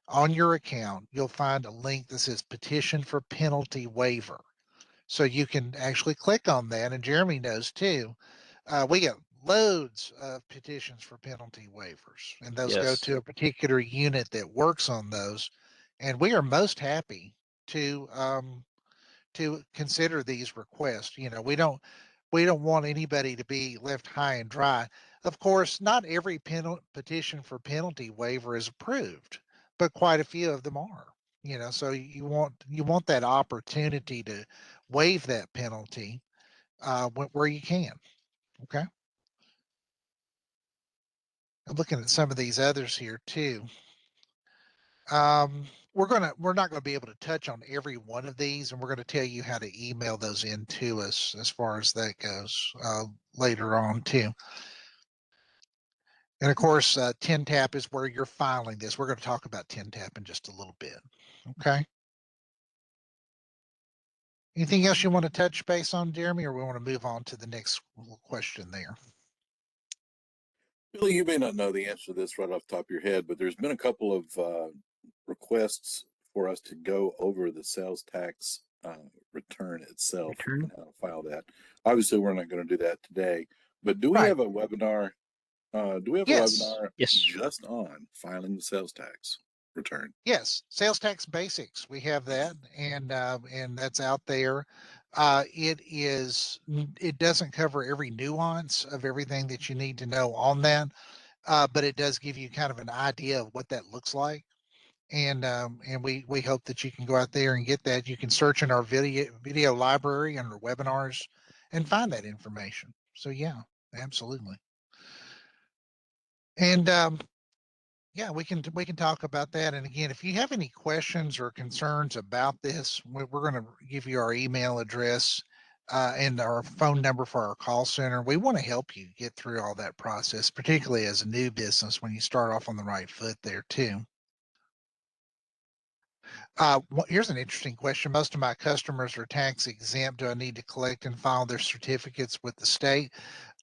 on your account, you'll find a link that says petition for penalty waiver. So you can actually click on that, and Jeremy knows too. We get loads of petitions for penalty waivers, and those go Yes. to a particular unit that works on those. And we are most happy to consider these requests. You know, we don't want anybody to be left high and dry. Of course, not every petition for penalty waiver is approved, but quite a few of them are. You know, so you want that opportunity to waive that penalty where you can. Okay. I'm looking at some of these others here too. We're not gonna be able to touch on every one of these, and we're gonna tell you how to email those in to us as far as that goes later on too. And of course, 10-tap is where you're filing this. We're going to talk about 10-tap in just a little bit. Okay. Anything else you want to touch base on, Jeremy, or we want to move on to the next question there? Billy, you may not know the answer to this right off the top of your head, but there's been a couple of requests for us to go over the sales tax return itself and how to file that. Obviously, we're not going to do that today, but do we Right. have a webinar? Do we have Yes. a webinar Yes. just on filing the sales tax return? Yes, sales tax basics. We have that, and that's out there. It doesn't cover every nuance of everything that you need to know on that, but it does give you kind of an idea of what that looks like. And we hope that you can go out there and get that. You can search in our video library under webinars and find that information. So yeah, absolutely. And yeah, we can talk about that. And again, if you have any questions or concerns about this, we're going to give you our email address and our phone number for our call center. We want to help you get through all that process, particularly as a new business when you start off on the right foot there too. Here's an interesting question. Most of my customers are tax exempt. Do I need to collect and file their certificates with the state?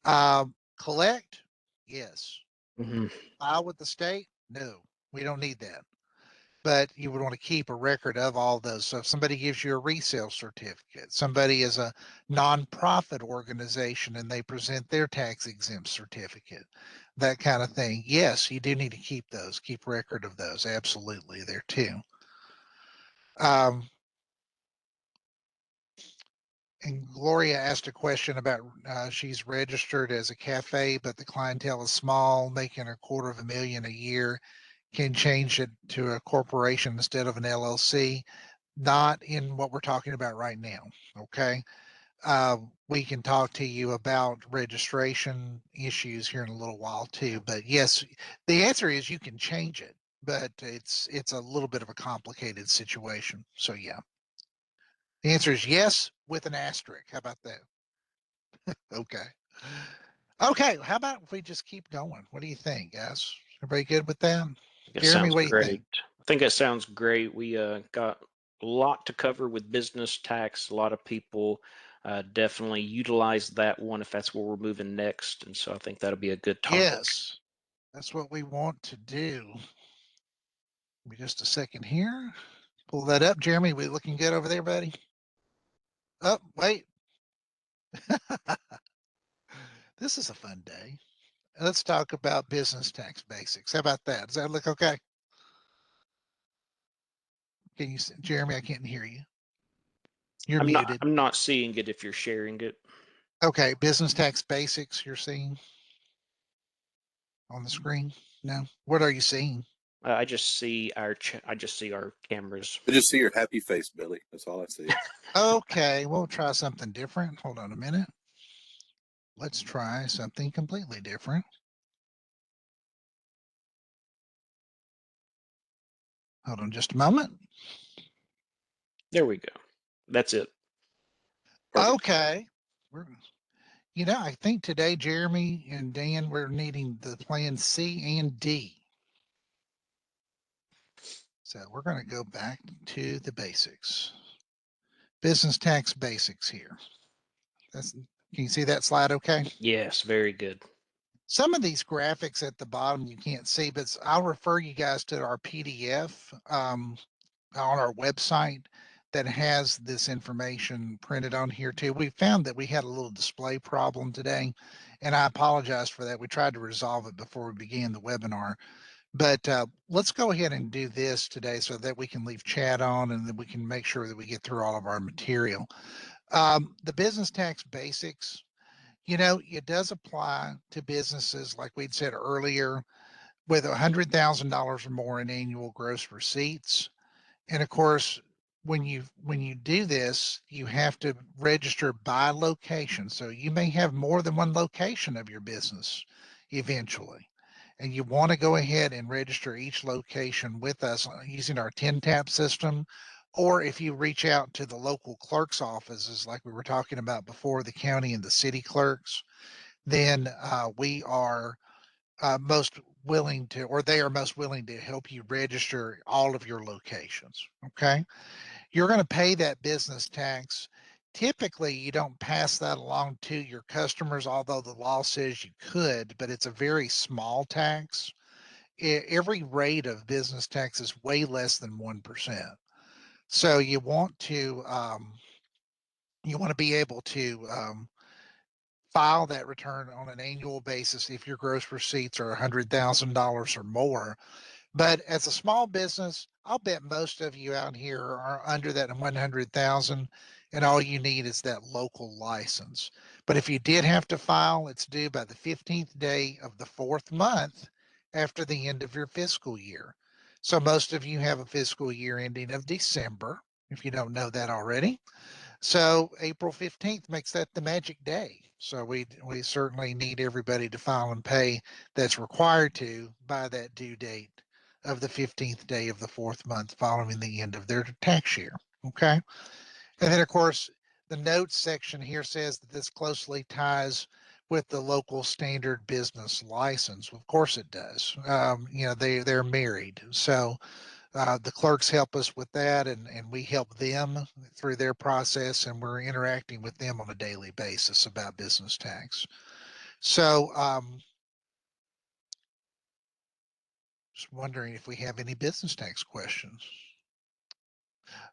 Collect? Yes. Mm-hmm. File with the state? No, we don't need that. But you would want to keep a record of all those. So if somebody gives you a resale certificate, somebody is a nonprofit organization and they present their tax exempt certificate, that kind of thing. Yes, you do need to keep those, keep record of those. Absolutely, there too. And Gloria asked a question about she's registered as a cafe, but the clientele is small, making $250,000 a year. Can change it to a corporation instead of an LLC. Not in what we're talking about right now. Okay. We can talk to you about registration issues here in a little while too. But yes, the answer is you can change it, but it's a little bit of a complicated situation. So yeah, the answer is yes with an asterisk. How about that? Okay. Okay. How about if we just keep going? What do you think, guys? Everybody good with that? It Jeremy, sounds what do you think? great. I think that sounds great. We got a lot to cover with business tax. A lot of people definitely utilize that one if that's where we're moving next. And so I think that'll be a good topic. Yes, that's what we want to do. Give me just a second here. Pull that up. Jeremy, we looking good over there, buddy? Oh, wait. This is a fun day. Let's talk about business tax basics. How about that? Does that look okay? Can you, Jeremy? I can't hear you. You're muted. I'm not seeing it if you're sharing it. Okay, business tax basics you're seeing on the screen? No. What are you seeing? I just see our cameras. I just see your happy face, Billy. That's all I see. Okay, we'll try something different. Hold on a minute. Let's try something completely different. Hold on just a moment. There we go. That's it. Perfect. Okay. I think today, Jeremy and Dan, we're needing the plan C and D. So we're going to go back to the basics. Business tax basics here. Can you see that slide okay? Yes, very good. Some of these graphics at the bottom you can't see, but I'll refer you guys to our PDF on our website that has this information printed on here too. We found that we had a little display problem today, and I apologize for that. We tried to resolve it before we began the webinar. But let's go ahead and do this today so that we can leave chat on and then we can make sure that we get through all of our material. The business tax basics, it does apply to businesses like we'd said earlier with $100,000 or more in annual gross receipts. And of course, when you do this, you have to register by location. So you may have more than one location of your business eventually. And you want to go ahead and register each location with us using our 10-tap system. Or if you reach out to the local clerk's offices, like we were talking about before, the county and the city clerks, then we are most willing to, or they are most willing to help you register all of your locations. Okay. You're going to pay that business tax. Typically, you don't pass that along to your customers, although the law says you could, but it's a very small tax. Every rate of business tax is way less than 1%. So you want to be able to file that return on an annual basis if your gross receipts are $100,000 or more. But as a small business, I'll bet most of you out here are under that 100,000, and all you need is that local license. But if you did have to file, it's due by the 15th day of the 4th month after the end of your fiscal year. So most of you have a fiscal year ending of December, if you don't know that already. So April 15th makes that the magic day. So we certainly need everybody to file and pay that's required to by that due date of the 15th day of the 4th month following the end of their tax year. Okay. And then of course, the notes section here says that this closely ties with the local standard business license. Of course it does. They're married. So the clerks help us with that, and we help them through their process, and we're interacting with them on a daily basis about business tax. So just wondering if we have any business tax questions.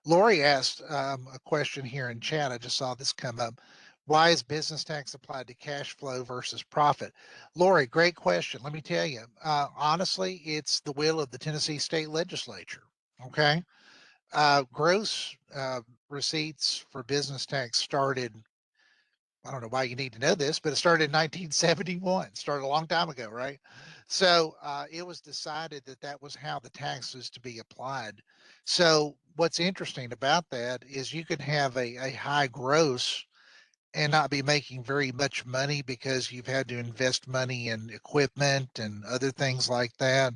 Lori asked a question here in chat. I just saw this come up. Why is business tax applied to cash flow versus profit? Lori, great question. Let me tell you, honestly, it's the will of the Tennessee State Legislature. Okay. Gross receipts for business tax started, I don't know why you need to know this, but it started in 1971, started a long time ago, right? So it was decided that that was how the tax was to be applied. So what's interesting about that is you could have a high gross and not be making very much money because you've had to invest money in equipment and other things like that,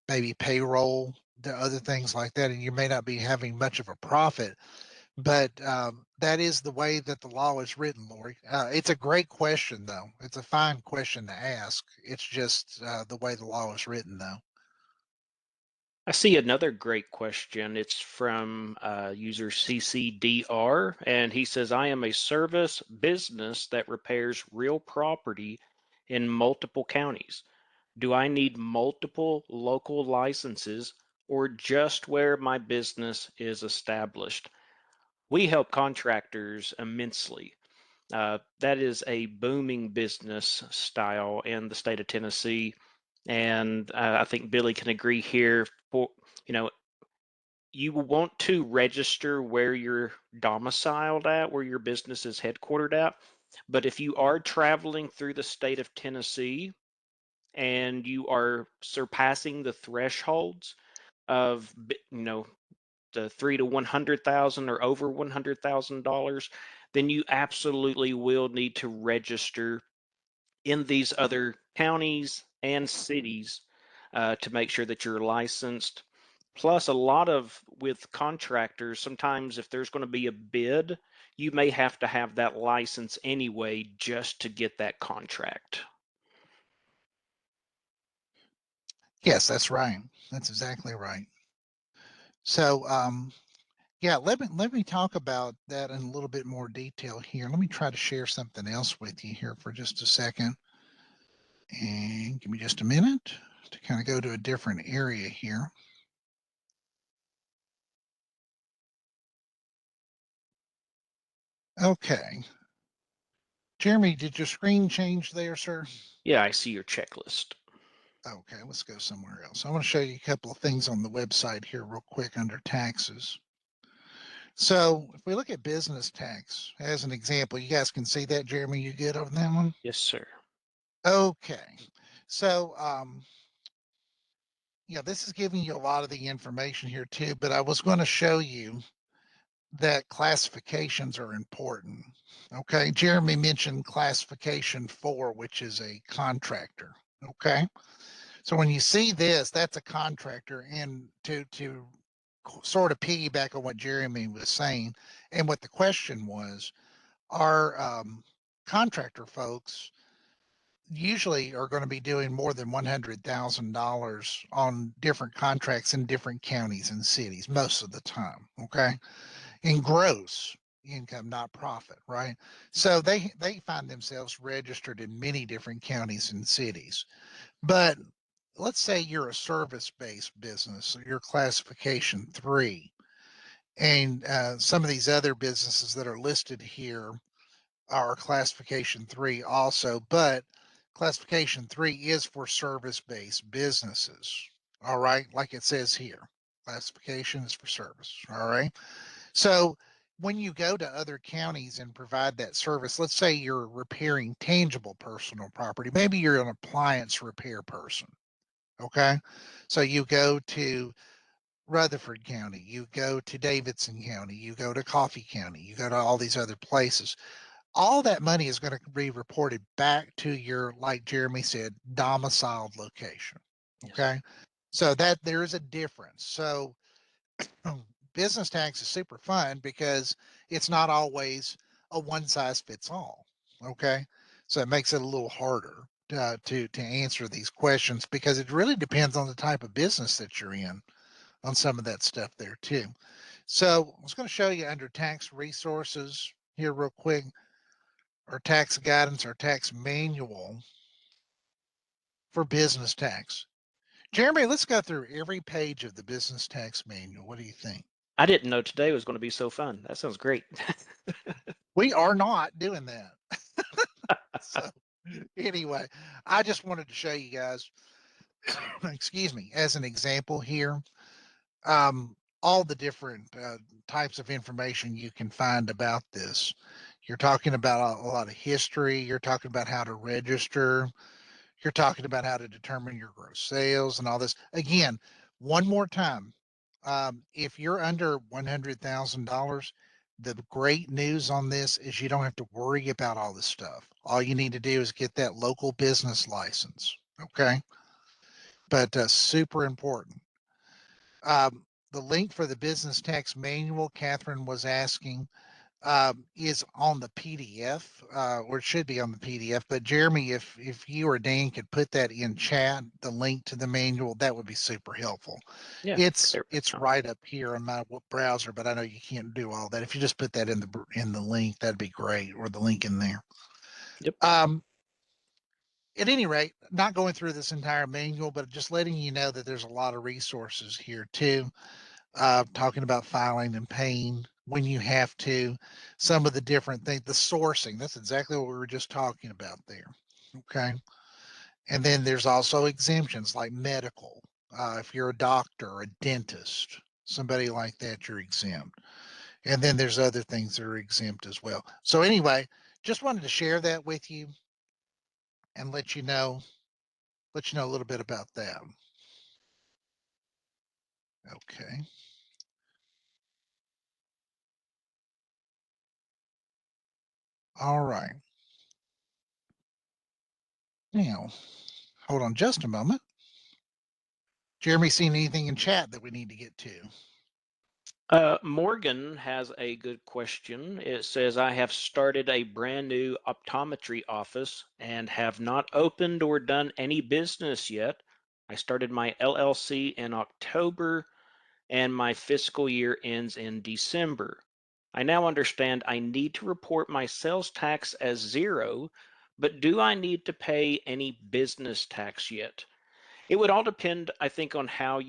maybe payroll, the other things like that, and you may not be having much of a profit. But that is the way that the law is written, Lori. It's a great question, though. It's a fine question to ask. It's just the way the law is written, though. I see another great question. It's from user CCDR, and he says, I am a service business that repairs real property in multiple counties. Do I need multiple local licenses or just where my business is established? We help contractors immensely. That is a booming business style in the state of Tennessee. And I think Billy can agree here. For, you know, you want to register where you're domiciled at, where your business is headquartered at. But if you are traveling through the state of Tennessee and you are surpassing the thresholds of, the 3 to 100,000 or over $100,000, then you absolutely will need to register in these other counties and cities to make sure that you're licensed. Plus, a lot of with contractors, sometimes if there's going to be a bid, you may have to have that license anyway just to get that contract. Yes, that's right. That's exactly right. So, yeah, let me talk about that in a little bit more detail here. Let me try to share something else with you here for just a second. And give me just a minute to kind of go to a different area here. Okay. Jeremy, did your screen change there, sir? Yeah, I see your checklist. Okay, let's go somewhere else. I want to show you a couple of things on the website here real quick under taxes. So if we look at business tax as an example, you guys can see that, Jeremy, you good on that one? Yes, sir. Okay. So, this is giving you a lot of the information here too, but I was going to show you that classifications are important. Okay. Jeremy mentioned classification 4, which is a contractor. Okay. So when you see this, that's a contractor. And to sort of piggyback on what Jeremy was saying and what the question was, our contractor folks usually are going to be doing more than $100,000 on different contracts in different counties and cities most of the time. Okay. In gross income, not profit, right? So they find themselves registered in many different counties and cities. But let's say you're a service-based business, so you're classification 3, and some of these other businesses that are listed here are classification 3 also, but classification 3 is for service-based businesses. All right, like it says here, classification is for service. All right. So when you go to other counties and provide that service, let's say you're repairing tangible personal property, maybe you're an appliance repair person. Okay. So you go to Rutherford County, you go to Davidson County, you go to Coffee County, you go to all these other places. All that money is going to be reported back to your, like Jeremy said, domiciled location. Okay. So that there is a difference. So business tax is super fun because it's not always a one size fits all. Okay. So it makes it a little harder to answer these questions because it really depends on the type of business that you're in on some of that stuff there too. So I was going to show you under tax resources here real quick, our tax guidance, our tax manual for business tax. Jeremy, let's go through every page of the business tax manual. What do you think? I didn't know today was going to be so fun. That sounds great. We are not doing that. So anyway, I just wanted to show you guys, excuse me, as an example here. all the different types of information you can find about this. You're talking about a lot of history. You're talking about how to register. You're talking about how to determine your gross sales and all this. Again, one more time, if you're under $100,000, the great news on this is you don't have to worry about all this stuff. All you need to do is get that local business license. Okay. But super important. The link for the business tax manual, Catherine was asking, is on the PDF, or it should be on the PDF. But Jeremy, if you or Dan could put that in chat, the link to the manual, that would be super helpful. Yeah, It's there we go. right up here on my browser, but I know you can't do all that. If you just put that in the link, that'd be great, or the link in there. Yep. At any rate, not going through this entire manual, but just letting you know that there's a lot of resources here too. Talking about filing and paying when you have to, some of the different things, the sourcing. That's exactly what we were just talking about there. Okay. And then there's also exemptions like medical. If you're a doctor or a dentist, somebody like that, you're exempt. And then there's other things that are exempt as well. So anyway, just wanted to share that with you and let you know a little bit about that. Okay. All right. Now, hold on just a moment. Jeremy, seen anything in chat that we need to get to? Morgan has a good question. It says, I have started a brand new optometry office and have not opened or done any business yet. I started my LLC in October and my fiscal year ends in December. I now understand I need to report my sales tax as 0, but do I need to pay any business tax yet? It would all depend, I think, on how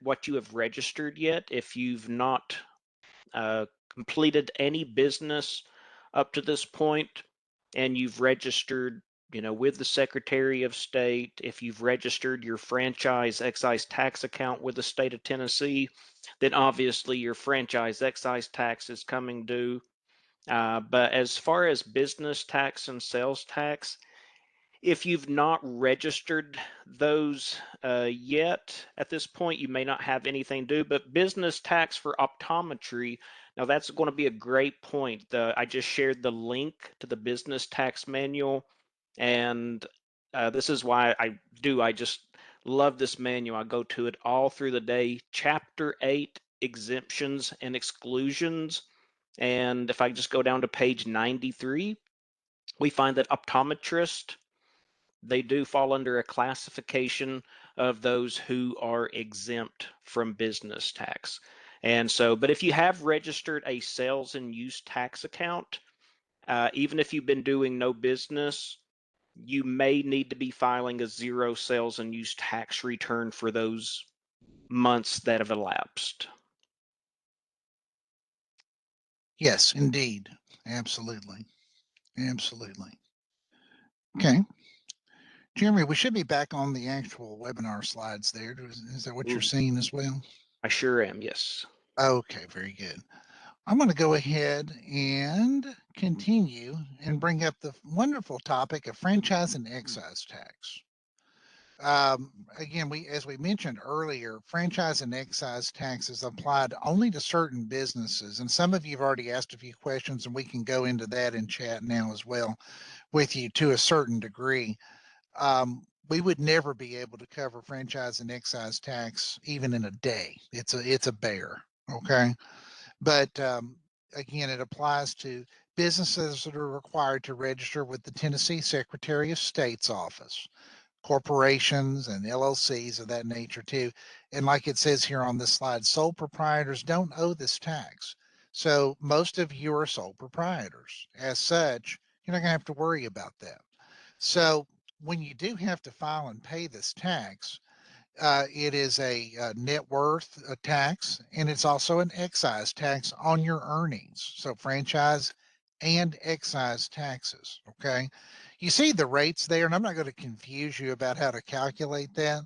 what you have registered yet. If you've not completed any business up to this point and you've registered, with the Secretary of State, if you've registered your franchise excise tax account with the state of Tennessee, then obviously your franchise excise tax is coming due. But as far as business tax and sales tax, if you've not registered those yet at this point, you may not have anything due. But business tax for optometry, now that's going to be a great point. I just shared the link to the business tax manual, and this is why I just love this manual. I go to it all through the day. Chapter 8, exemptions and exclusions. And if I just go down to page 93, we find that optometrists, they do fall under a classification of those who are exempt from business tax. And so, but if you have registered a sales and use tax account, even if you've been doing no business, you may need to be filing a 0 sales and use tax return for those months that have elapsed. Yes, indeed. Absolutely. Absolutely. Okay. Jeremy, we should be back on the actual webinar slides there. Is that what you're seeing as well? I sure am, yes. Okay, very good. I'm going to go ahead and continue and bring up the wonderful topic of franchise and excise tax. Again, as we mentioned earlier, franchise and excise taxes applied only to certain businesses. And some of you have already asked a few questions, and we can go into that in chat now as well with you to a certain degree. We would never be able to cover franchise and excise tax even in a day. It's a bear. Okay. But again, it applies to businesses that are required to register with the Tennessee Secretary of State's office, corporations and LLCs of that nature too. And like it says here on this slide, sole proprietors don't owe this tax. So most of you are sole proprietors. As such, you're not going to have to worry about that. So when you do have to file and pay this tax, it is a net worth tax, and it's also an excise tax on your earnings. So franchise and excise taxes. Okay. You see the rates there, and I'm not going to confuse you about how to calculate that.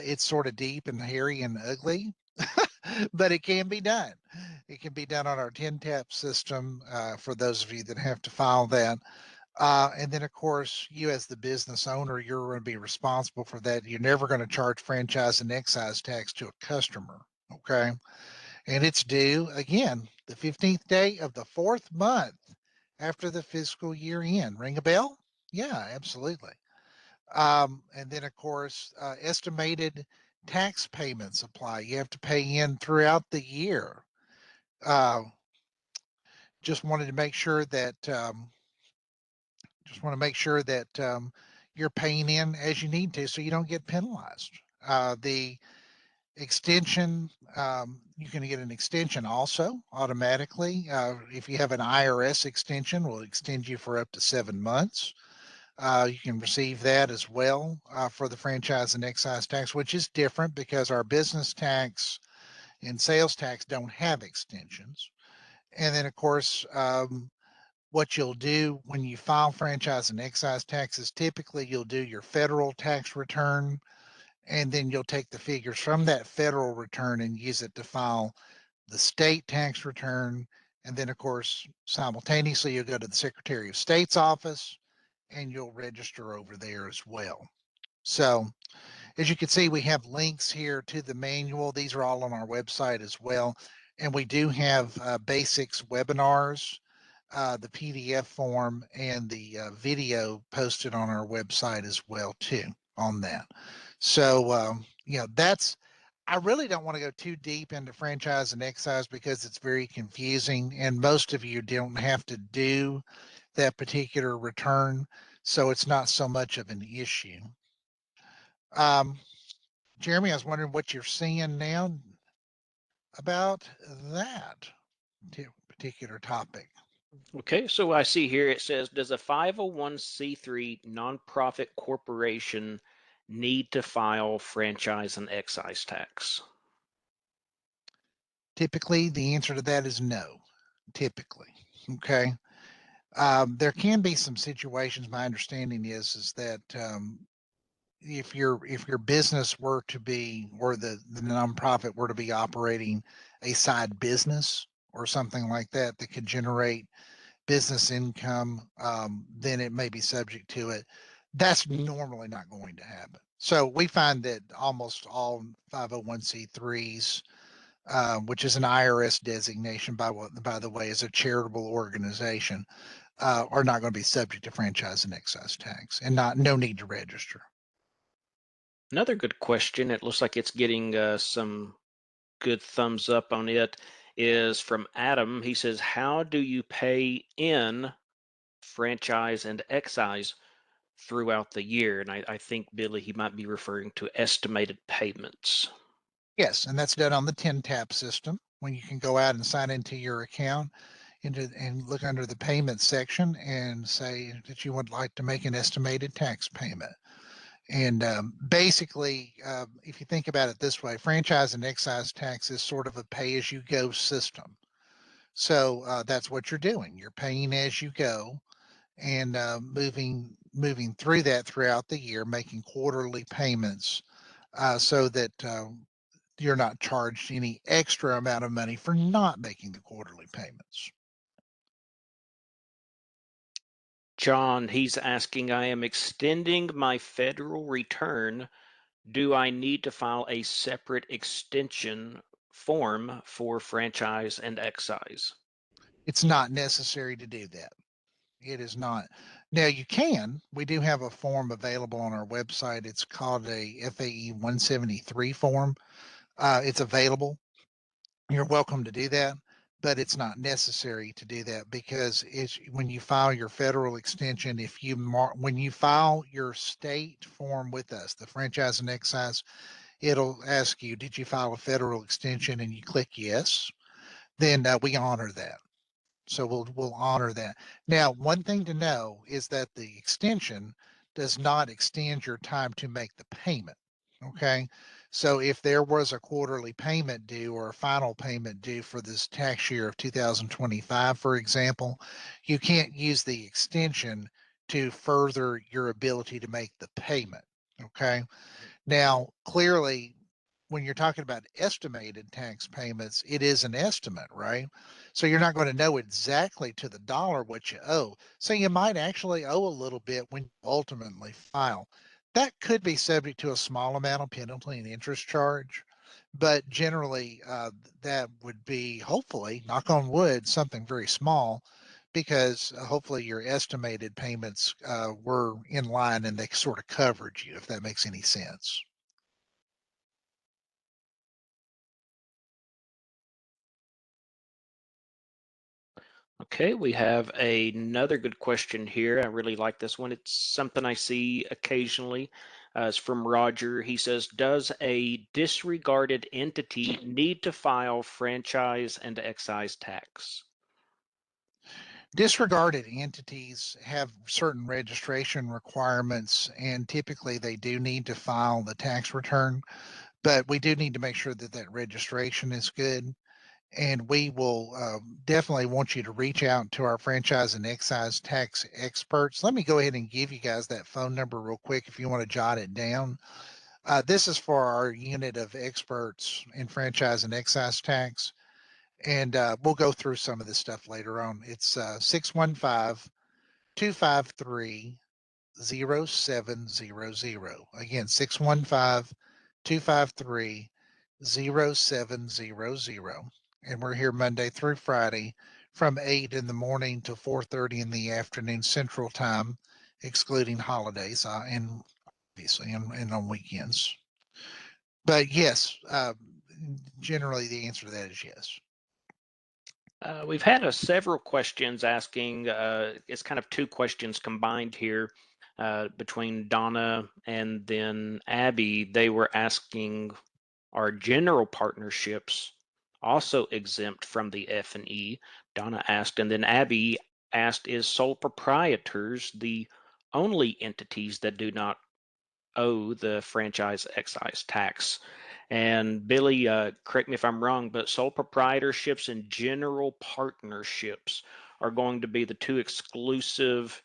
It's sort of deep and hairy and ugly. but it can be done. It can be done on our 10-tap system for those of you that have to file that. And then, of course, you as the business owner, you're going to be responsible for that. You're never going to charge franchise and excise tax to a customer. Okay. And it's due again the 15th day of the 4th month after the fiscal year end. Ring a bell? Yeah, absolutely. And then, of course, estimated tax payments apply. You have to pay in throughout the year. Uh, just wanted to make sure that you're paying in as you need to, so you don't get penalized. The extension, you can get an extension also automatically. If you have an IRS extension, will extend you for up to 7 months. You can receive that as well for the franchise and excise tax, which is different because our business tax and sales tax don't have extensions. And then, of course, what you'll do when you file franchise and excise taxes, typically you'll do your federal tax return, and then you'll take the figures from that federal return and use it to file the state tax return. And then, of course, simultaneously, you'll go to the Secretary of State's office and you'll register over there as well. So as you can see, we have links here to the manual. These are all on our website as well. And we do have basics webinars, the PDF form, and the video posted on our website as well too on that. So, I really don't want to go too deep into franchise and excise because it's very confusing, and most of you don't have to do that particular return, so it's not so much of an issue. Jeremy, I was wondering what you're seeing now about that particular topic. Okay, so I see here it says, does a 501c3 nonprofit corporation need to file franchise and excise tax? Typically, the answer to that is no. Typically, okay. There can be some situations. My understanding is that if your business were to be, or the nonprofit were to be operating a side business or something like that that could generate business income, then it may be subject to it. That's normally not going to happen. So we find that almost all 501c3s, which is an IRS designation, by the way, is a charitable organization, are not going to be subject to franchise and excise tax, and no need to register. Another good question, it looks like it's getting some good thumbs up on it, is from Adam. He says, how do you pay in franchise and excise throughout the year? And I think, Billy, he might be referring to estimated payments. Yes, and that's done on the 10-tap system when you can go out and sign into your account and look under the payment section and say that you would like to make an estimated tax payment. And basically, if you think about it this way, franchise and excise tax is sort of a pay-as-you-go system. So that's what you're doing. You're paying as you go, and moving through that throughout the year, making quarterly payments, so that you're not charged any extra amount of money for not making the quarterly payments. John, he's asking, I am extending my federal return. Do I need to file a separate extension form for franchise and excise? It's not necessary to do that. It is not. Now you can. We do have a form available on our website. It's called a FAE 173 form. It's available. You're welcome to do that, but it's not necessary to do that because it's when you file your federal extension, when you file your state form with us, the franchise and excise, it'll ask you, did you file a federal extension? And you click yes, then we honor that. So we'll honor that. Now, one thing to know is that the extension does not extend your time to make the payment. Okay. So if there was a quarterly payment due or a final payment due for this tax year of 2025, for example, you can't use the extension to further your ability to make the payment. Okay. Now, clearly, when you're talking about estimated tax payments, it is an estimate, right? So you're not going to know exactly to the dollar what you owe. So you might actually owe a little bit when you ultimately file. That could be subject to a small amount of penalty and interest charge, but generally that would be, hopefully, knock on wood, something very small, because hopefully your estimated payments were in line and they sort of covered you, if that makes any sense. Okay, we have another good question here. I really like this one. It's something I see occasionally. It's from Roger. He says, does a disregarded entity need to file franchise and excise tax? Disregarded entities have certain registration requirements, and typically they do need to file the tax return, but we do need to make sure that that registration is good. And we will definitely want you to reach out to our franchise and excise tax experts. Let me go ahead and give you guys that phone number real quick if you want to jot it down. This is for our unit of experts in franchise and excise tax. And we'll go through some of this stuff later on. It's 615-253-0700. Again, 615-253-0700. And we're here Monday through Friday from 8 in the morning to 4:30 in the afternoon Central Time, excluding holidays and obviously and on weekends. But yes, generally the answer to that is yes. We've had several questions asking, it's kind of two questions combined here between Donna and then Abby. They were asking, are general partnerships also exempt from the F&E? Donna asked, and then Abby asked, is sole proprietors the only entities that do not owe the franchise excise tax? And Billy, correct me if I'm wrong, but sole proprietorships and general partnerships are going to be the two exclusive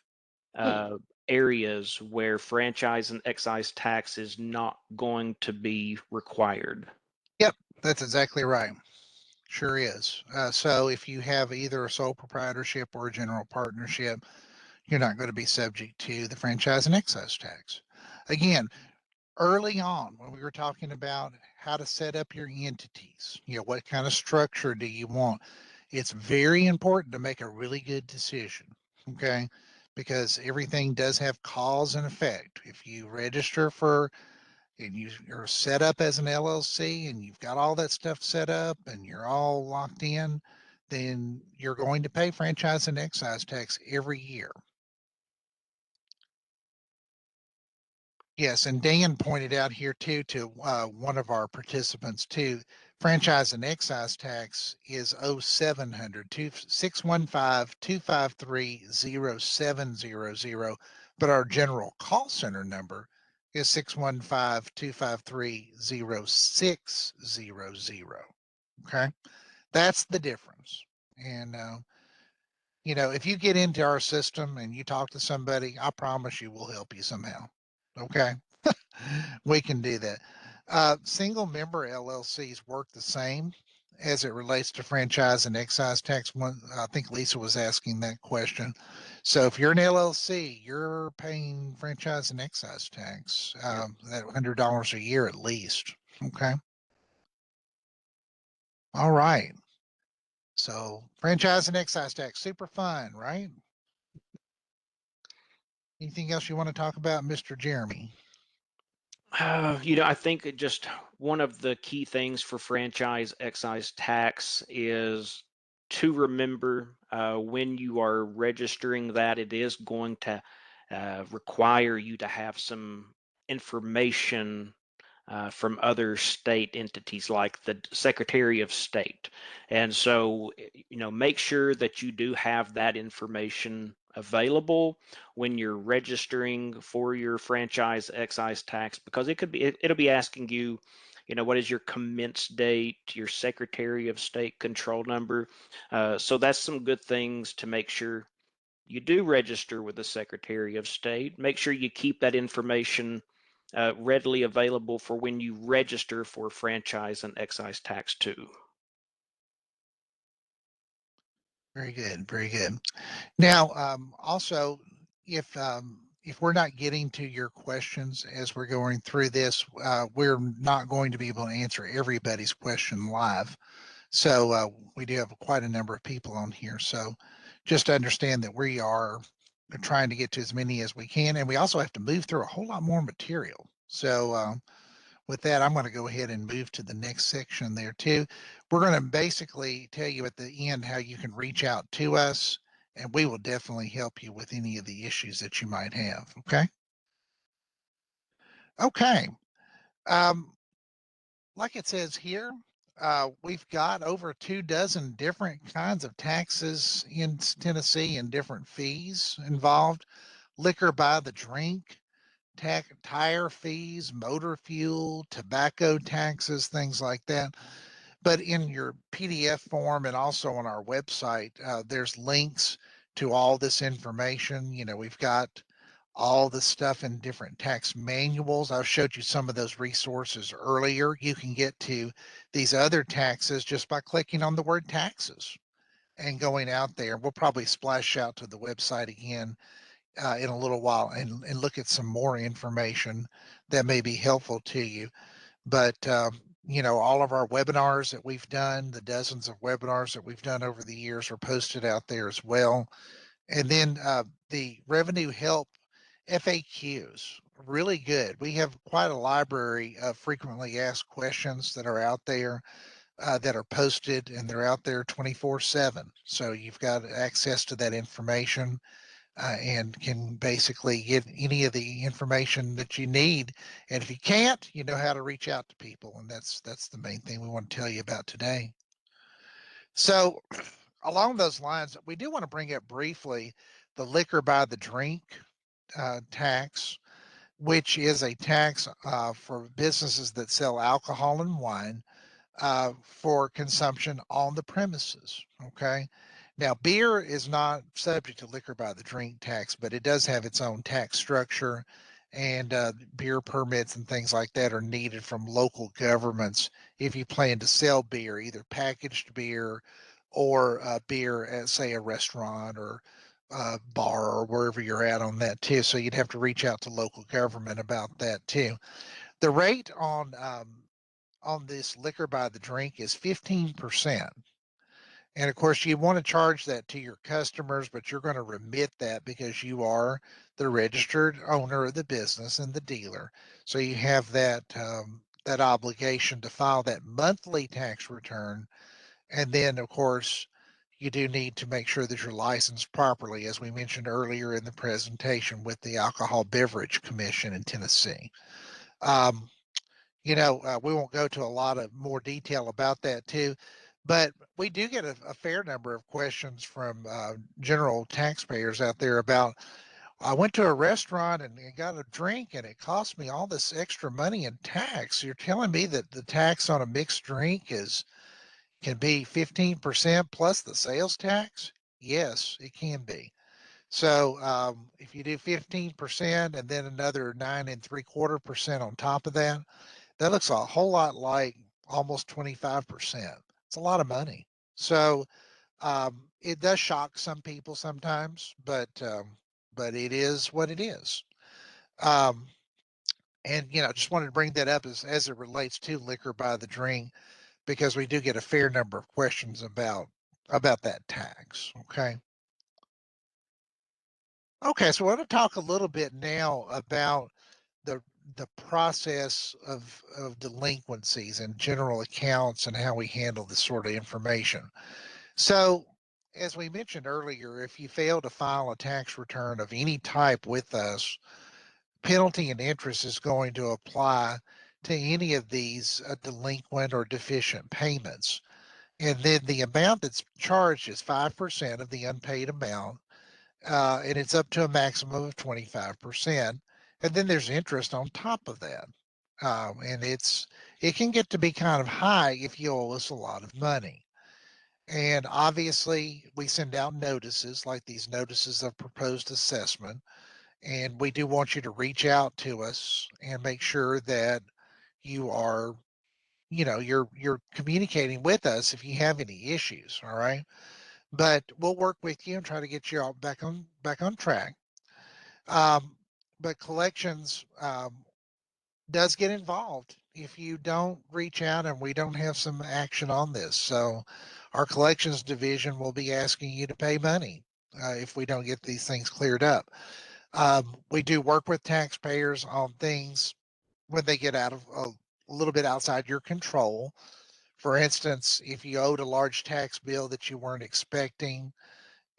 areas where franchise and excise tax is not going to be required. Yep, that's exactly right. Sure is. So if you have either a sole proprietorship or a general partnership, you're not going to be subject to the franchise and excise tax. Again, early on when we were talking about how to set up your entities, what kind of structure do you want? It's very important to make a really good decision, okay? Because everything does have cause and effect. If you register for and you're set up as an LLC and you've got all that stuff set up and you're all locked in, then you're going to pay franchise and excise tax every year. Yes, and Dan pointed out here too to one of our participants too, franchise and excise tax is 0700 615-253-0700, but our general call center number is 615-253-0600. Okay, that's the difference. And if you get into our system and you talk to somebody, I promise you we'll help you somehow. Okay. We can do that. Single member LLCs work the same as it relates to franchise and excise tax. One, I think Lisa was asking that question. So if you're an LLC, you're paying franchise and excise tax, that $100 a year at least. Okay. All right. So franchise and excise tax, super fun, right? Anything else you want to talk about, Mr. Jeremy? I think just one of the key things for franchise excise tax is to remember when you are registering that it is going to require you to have some information from other state entities like the Secretary of State. And so, make sure that you do have that information available when you're registering for your franchise excise tax, because it'll be asking you, what is your commence date, your Secretary of State control number. So that's some good things to make sure you do register with the Secretary of State. Make sure you keep that information readily available for when you register for franchise and excise tax too. Very good. Very good. Now, also, if we're not getting to your questions as we're going through this, we're not going to be able to answer everybody's question live. So we do have quite a number of people on here. So just understand that we are trying to get to as many as we can. And we also have to move through a whole lot more material. So with that, I'm going to go ahead and move to the next section there too. We're going to basically tell you at the end how you can reach out to us, and we will definitely help you with any of the issues that you might have. Okay. Okay. Like it says here, we've got over 24 different kinds of taxes in Tennessee and different fees involved. Liquor by the drink, tire fees, motor fuel, tobacco taxes, things like that. But in your PDF form and also on our website, there's links to all this information. You know, we've got all the stuff in different tax manuals. I showed you some of those resources earlier. You can get to these other taxes just by clicking on the word taxes and going out there. We'll probably splash out to the website again in a little while and look at some more information that may be helpful to you. But you know, all of our webinars that we've done, the dozens of webinars that we've done over the years are posted out there as well. And then the revenue help FAQs, really good. We have quite a library of frequently asked questions that are out there that are posted, and they're out there 24/7. So you've got access to that information and can basically get any of the information that you need. And if you can't, you know how to reach out to people, and that's the main thing we want to tell you about today. So along those lines, we do want to bring up briefly the liquor by the drink tax, which is a tax for businesses that sell alcohol and wine for consumption on the premises. Okay. Now, beer is not subject to liquor by the drink tax, but it does have its own tax structure, and beer permits and things like that are needed from local governments if you plan to sell beer, either packaged beer or beer at, say, a restaurant or bar or wherever you're at on that too. So you'd have to reach out to local government about that too. The rate on this liquor by the drink is 15%. And of course, you want to charge that to your customers, but you're going to remit that because you are the registered owner of the business and the dealer. So you have that that obligation to file that monthly tax return. And then, of course, you do need to make sure that you're licensed properly, as we mentioned earlier in the presentation with the Alcohol Beverage Commission in Tennessee. You know, we won't go to a lot of more detail about that too, but we do get a fair number of questions from general taxpayers out there about, I went to a restaurant and got a drink and it cost me all this extra money in tax. You're telling me that the tax on a mixed drink can be 15% plus the sales tax? Yes, it can be. So if you do 15% and then another 9.75% on top of that, that looks a whole lot like almost 25%. It's a lot of money. So it does shock some people sometimes, but it is what it is. And you know, just wanted to bring that up as it relates to liquor by the drink, because we do get a fair number of questions about that tax. Okay. Okay, so I want to talk a little bit now about the process of delinquencies and general accounts and how we handle this sort of information. So, as we mentioned earlier, if you fail to file a tax return of any type with us, penalty and interest is going to apply to any of these delinquent or deficient payments. And then the amount that's charged is 5% of the unpaid amount, and it's up to a maximum of 25%. And then there's interest on top of that. And it can get to be kind of high if you owe us a lot of money. And obviously, we send out notices like these notices of proposed assessment. And we do want you to reach out to us and make sure that you are, you're communicating with us if you have any issues. All right. But we'll work with you and try to get you all back on track. Um, but collections does get involved if you don't reach out and we don't have some action on this. So our collections division will be asking you to pay money if we don't get these things cleared up. We do work with taxpayers on things when they get out of a little bit outside your control. For instance, if you owed a large tax bill that you weren't expecting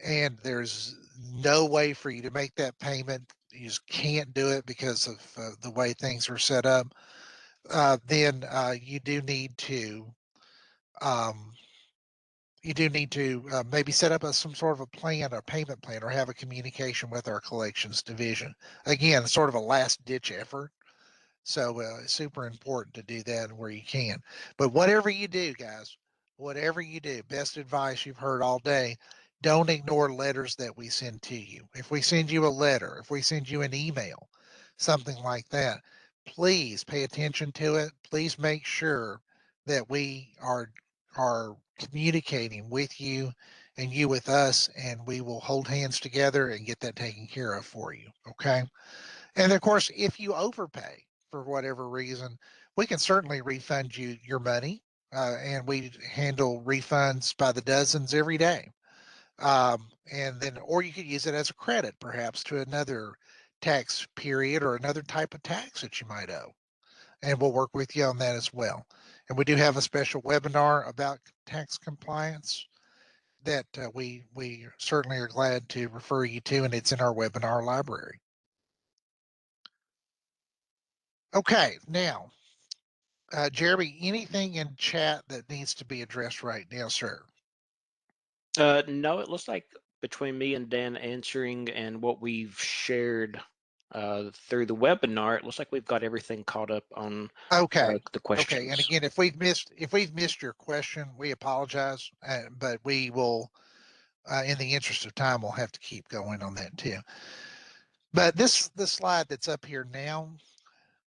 and there's no way for you to make that payment, you just can't do it because of the way things are set up, then you do need to um, maybe set up some sort of a plan, a payment plan, or have a communication with our collections division. Again, sort of a last ditch effort. So it's super important to do that where you can. But whatever you do, guys, whatever you do, best advice you've heard all day, don't ignore letters that we send to you. If we send you a letter, if we send you an email, something like that, please pay attention to it. Please make sure that we are communicating with you and you with us, and we will hold hands together and get that taken care of for you. Okay. And of course, if you overpay for whatever reason, we can certainly refund you your money. And we handle refunds by the dozens every day. And then, or you could use it as a credit, perhaps to another tax period or another type of tax that you might owe. And we'll work with you on that as well. And we do have a special webinar about tax compliance that we certainly are glad to refer you to, and it's in our webinar library. Okay, now, Jeremy, anything in chat that needs to be addressed right now, sir? No, it looks like between me and Dan answering and what we've shared through the webinar, it looks like we've got everything caught up on Okay. the Okay. And questions. again, if we've missed your question, we apologize, but we will, in the interest of time, we'll have to keep going on that too. But this slide that's up here now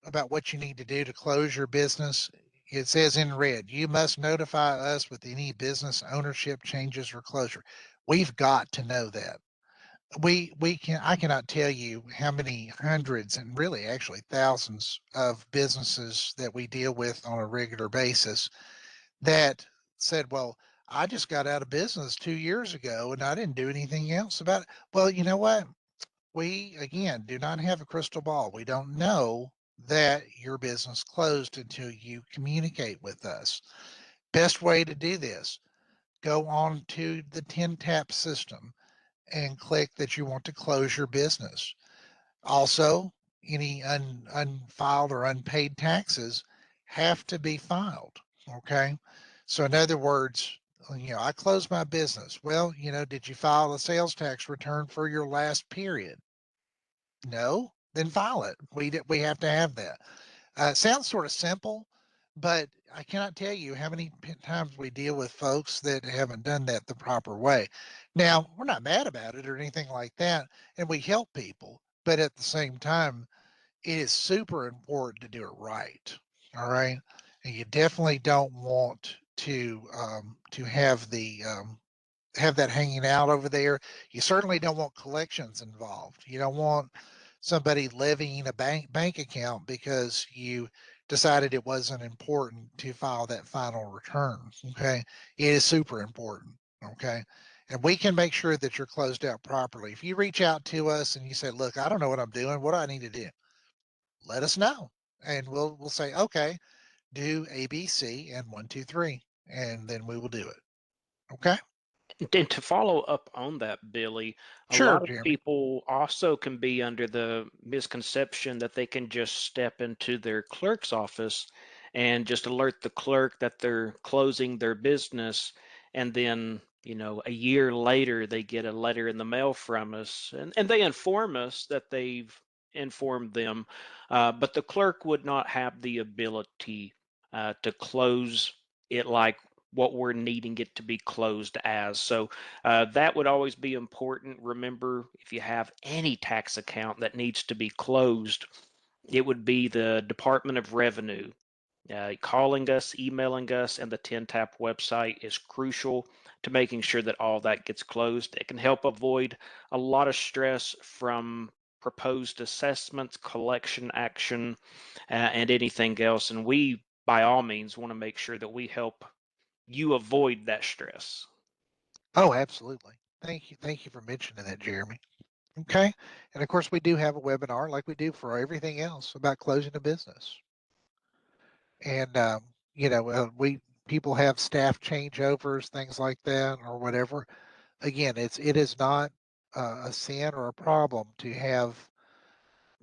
about what you need to do to close your business, it says in red, you must notify us with any business ownership changes or closure. We've got to know that. I cannot tell you how many hundreds and really actually thousands of businesses that we deal with on a regular basis that said, well, I just got out of business 2 years ago and I didn't do anything else about it. Well, you know what? We, again, do not have a crystal ball. We don't know that your business closed until you communicate with us. Best way to do this, go on to the 10-tap system and click that you want to close your business. Also, any unfiled or unpaid taxes have to be filed. Okay. So in other words, I closed my business. Well, did you file a sales tax return for your last period? No, then file it. We have to have that. Sounds sort of simple, but I cannot tell you how many times we deal with folks that haven't done that the proper way. Now, we're not mad about it or anything like that, and we help people, but at the same time, it is super important to do it right. All right, and you definitely don't want to have that hanging out over there. You certainly don't want collections involved. You don't want somebody levying a bank account because you decided it wasn't important to file that final return. Okay. It is super important. Okay. And we can make sure that you're closed out properly. If you reach out to us and you say, look, I don't know what I'm doing, what do I need to do? Let us know. And we'll say, okay, do A, B, C, and 1, 2, 3. And then we will do it. Okay. And to follow up on that, Billy, a Sure, lot of Jeremy. people also can be under the misconception that they can just step into their clerk's office and just alert the clerk that they're closing their business. And then, a year later, they get a letter in the mail from us and they inform us that they've informed them. But the clerk would not have the ability to close it like what we're needing it to be closed as. So that would always be important. Remember, if you have any tax account that needs to be closed, it would be the Department of Revenue. Calling us, emailing us, and the TNTAP website is crucial to making sure that all that gets closed. It can help avoid a lot of stress from proposed assessments, collection action, and anything else. And we, by all means, want to make sure that we help you avoid that stress. Oh, absolutely. Thank you. Thank you for mentioning that, Jeremy. Okay. And of course, we do have a webinar like we do for everything else about closing a business. And, people have staff changeovers, things like that, or whatever. Again, it is not a sin or a problem to have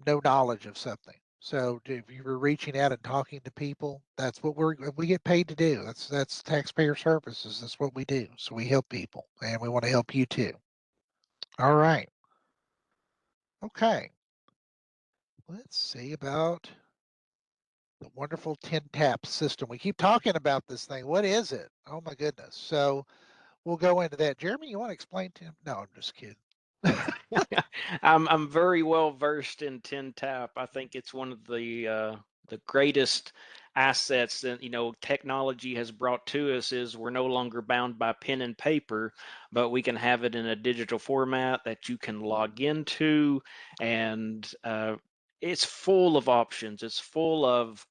no knowledge of something. So if you're reaching out and talking to people, that's what we get paid to do. That's taxpayer services. That's what we do. So we help people, and we want to help you too. All right. Okay. Let's see about the wonderful TNTAP system. We keep talking about this thing. What is it? Oh my goodness. So we'll go into that. Jeremy, you want to explain to him? No, I'm just kidding. I'm very well versed in TNTAP. I think it's one of the greatest assets that technology has brought to us. Is we're no longer bound by pen and paper, but we can have it in a digital format that you can log into, and it's full of options. It's full of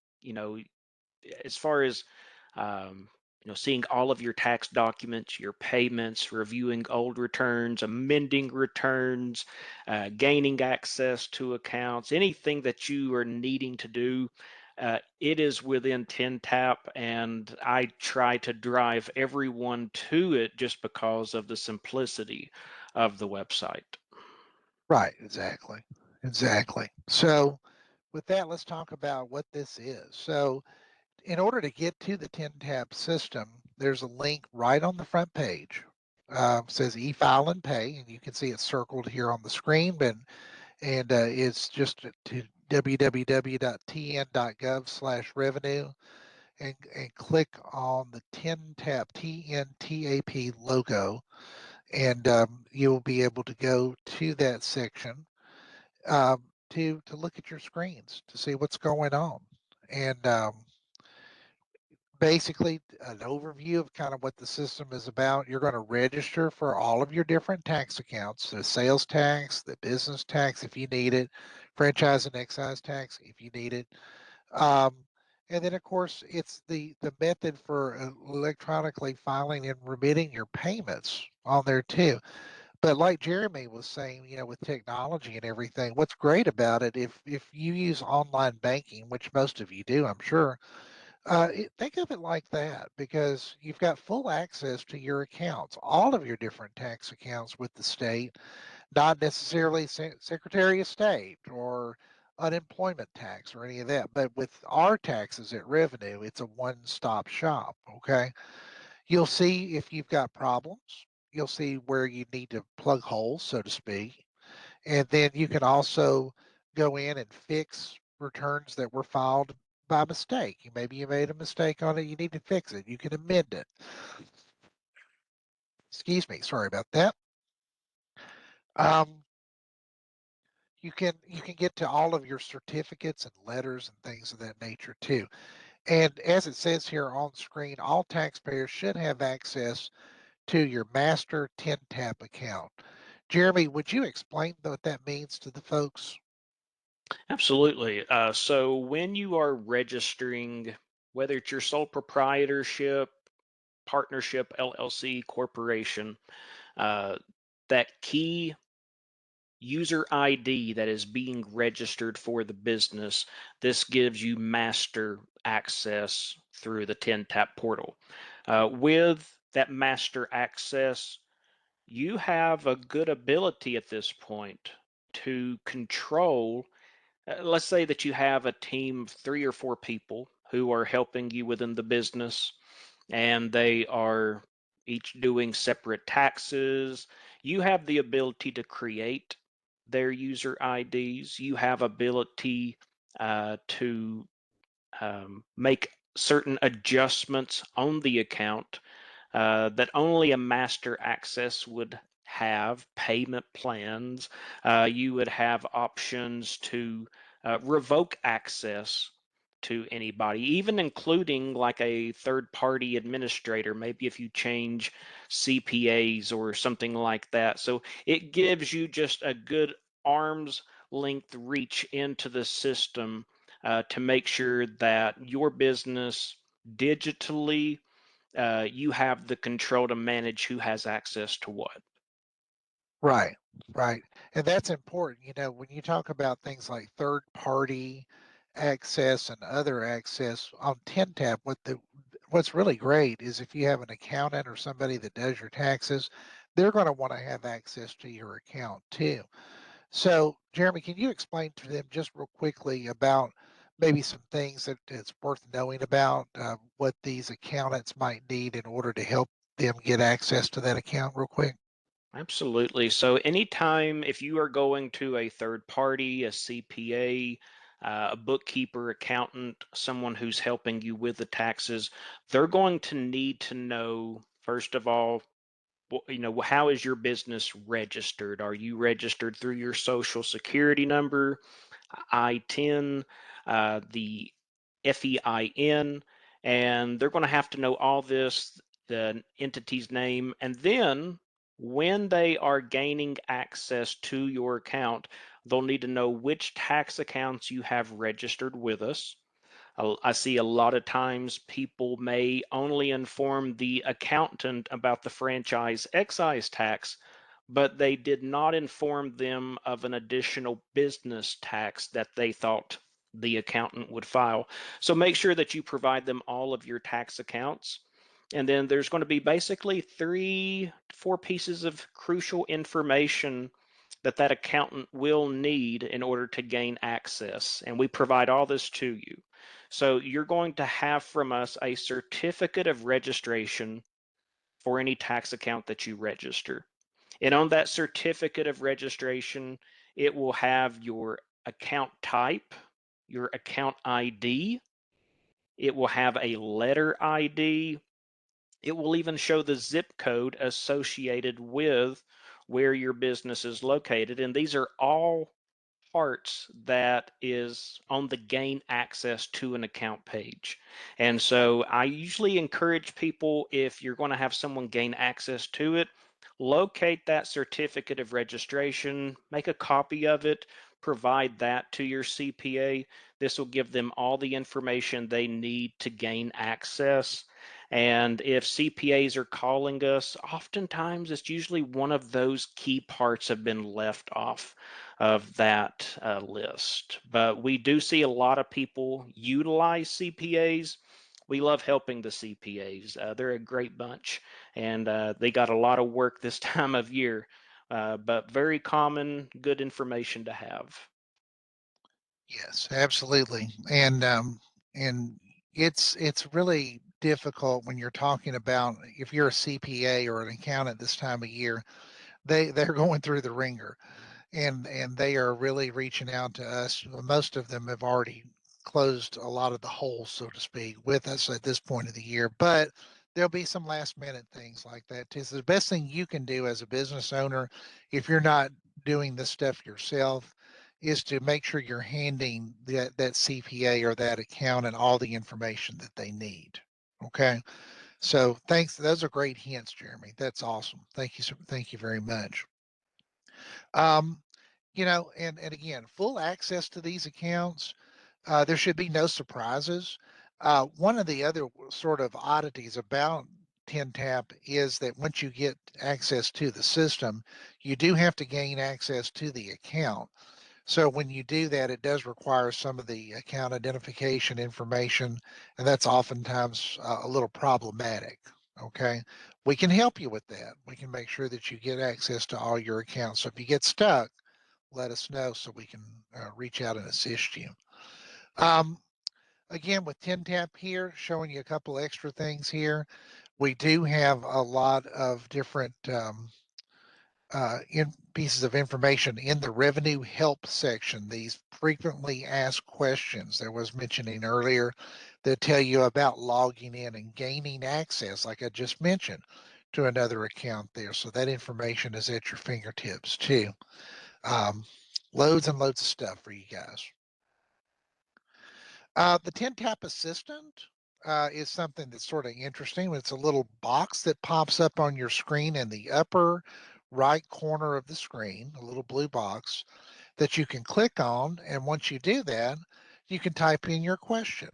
as far as um, seeing all of your tax documents, your payments, reviewing old returns, amending returns, gaining access to accounts, anything that you are needing to do. It is within TNTAP, and I try to drive everyone to it just because of the simplicity of the website. Right, exactly. Exactly. So with that, let's talk about what this is. So in order to get to the TNTAP system, there's a link right on the front page. Says e-file and pay, and you can see it circled here on the screen, and it's just to www.tn.gov/revenue and click on the TNTAP TNTAP logo, and you'll be able to go to that section to look at your screens to see what's going on. And basically an overview of kind of what the system is about. You're going to register for all of your different tax accounts, the sales tax, the business tax if you need it, franchise and excise tax if you need it. And then of course it's the method for electronically filing and remitting your payments on there too. But like Jeremy was saying, with technology and everything, what's great about it, if you use online banking, which most of you do, I'm sure, think of it like that, because you've got full access to your accounts, all of your different tax accounts with the state, not necessarily Secretary of State or unemployment tax or any of that. But with our taxes at Revenue, it's a one-stop shop. Okay. You'll see if you've got problems. You'll see where you need to plug holes, so to speak. And then you can also go in and fix returns that were filed by mistake. Maybe you made a mistake on it. You need to fix it. You can amend it. Excuse me. Sorry about that. You can get to all of your certificates and letters and things of that nature too. And as it says here on screen, all taxpayers should have access to your master TNTAP account. Jeremy, would you explain what that means to the folks? Absolutely. So when you are registering, whether it's your sole proprietorship, partnership, LLC, corporation, uh, that key user ID that is being registered for the business, this gives you master access through the TNTAP portal. With that master access, you have a good ability at this point to control. Let's say that you have a team of 3 or 4 people who are helping you within the business, and they are each doing separate taxes. You have the ability to create their user IDs. You have ability to make certain adjustments on the account that only a master access would have, payment plans. You would have options to revoke access to anybody, even including like a third party administrator, maybe if you change CPAs or something like that. So it gives you just a good arm's length reach into the system to make sure that your business digitally, you have the control to manage who has access to what. Right, right. And that's important. You know, when you talk about things like third party access and other access on TNTAP, what's really great is if you have an accountant or somebody that does your taxes, they're going to want to have access to your account too. So, Jeremy, can you explain to them just real quickly about maybe some things that it's worth knowing about what these accountants might need in order to help them get access to that account real quick? Absolutely. So anytime if you are going to a third party, a CPA, a bookkeeper, accountant, someone who's helping you with the taxes, they're going to need to know, first of all, how is your business registered? Are you registered through your social security number, I-10, the FEIN, and they're going to have to know all this, the entity's name, and then when they are gaining access to your account, they'll need to know which tax accounts you have registered with us. I see a lot of times people may only inform the accountant about the franchise excise tax, but they did not inform them of an additional business tax that they thought the accountant would file. So make sure that you provide them all of your tax accounts. And then there's going to be basically 3 to 4 pieces of crucial information that that accountant will need in order to gain access. And we provide all this to you. So you're going to have from us a certificate of registration for any tax account that you register. And on that certificate of registration, it will have your account type, your account ID, it will have a letter ID, it will even show the zip code associated with where your business is located. And these are all parts that is on the gain access to an account page. And so I usually encourage people, if you're going to have someone gain access to it, locate that certificate of registration, make a copy of it, provide that to your CPA. This will give them all the information they need to gain access. And if CPAs are calling us, oftentimes it's usually one of those key parts have been left off of that list. But we do see a lot of people utilize CPAs. We love helping the CPAs. They're a great bunch, and they got a lot of work this time of year, but very common, good information to have. Yes, absolutely. And it's really difficult when you're talking about if you're a CPA or an accountant this time of year, they're going through the ringer and they are really reaching out to us. Most of them have already closed a lot of the holes, so to speak, with us at this point of the year, but there'll be some last minute things like that too. So the best thing you can do as a business owner, if you're not doing this stuff yourself, is to make sure you're handing that CPA or that accountant all the information that they need. Okay. So thanks. Those are great hints, Jeremy. That's awesome. Thank you. Thank you very much. Um, and again, full access to these accounts. There should be no surprises. One of the other sort of oddities about TNTAP is that once you get access to the system, you do have to gain access to the account. So when you do that, it does require some of the account identification information, and that's oftentimes a little problematic. Okay. We can help you with that. We can make sure that you get access to all your accounts. So if you get stuck, let us know so we can reach out and assist you. Um, again, with TNTAP here, showing you a couple extra things here. We do have a lot of different in pieces of information in the revenue help section, these frequently asked questions that was mentioning earlier that tell you about logging in and gaining access, like I just mentioned, to another account there. So that information is at your fingertips too. Loads and loads of stuff for you guys. The 10-tap assistant is something that's sort of interesting. It's a little box that pops up on your screen in the upper right corner of the screen, a little blue box that you can click on. And once you do that, you can type in your question.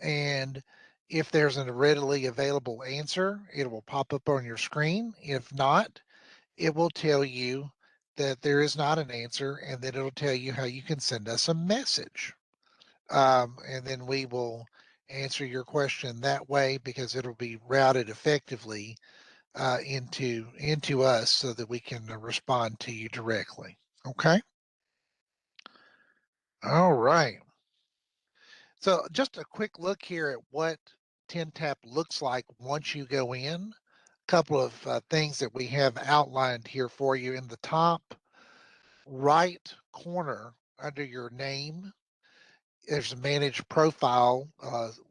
And if there's a readily available answer, it will pop up on your screen. If not, it will tell you that there is not an answer, and then it'll tell you how you can send us a message. And then we will answer your question that way because it'll be routed effectively into us so that we can respond to you directly. Okay. All right. So just a quick look here at what 10-tap looks like once you go in. A couple of things that we have outlined here for you in the top right corner under your name. There's a manage profile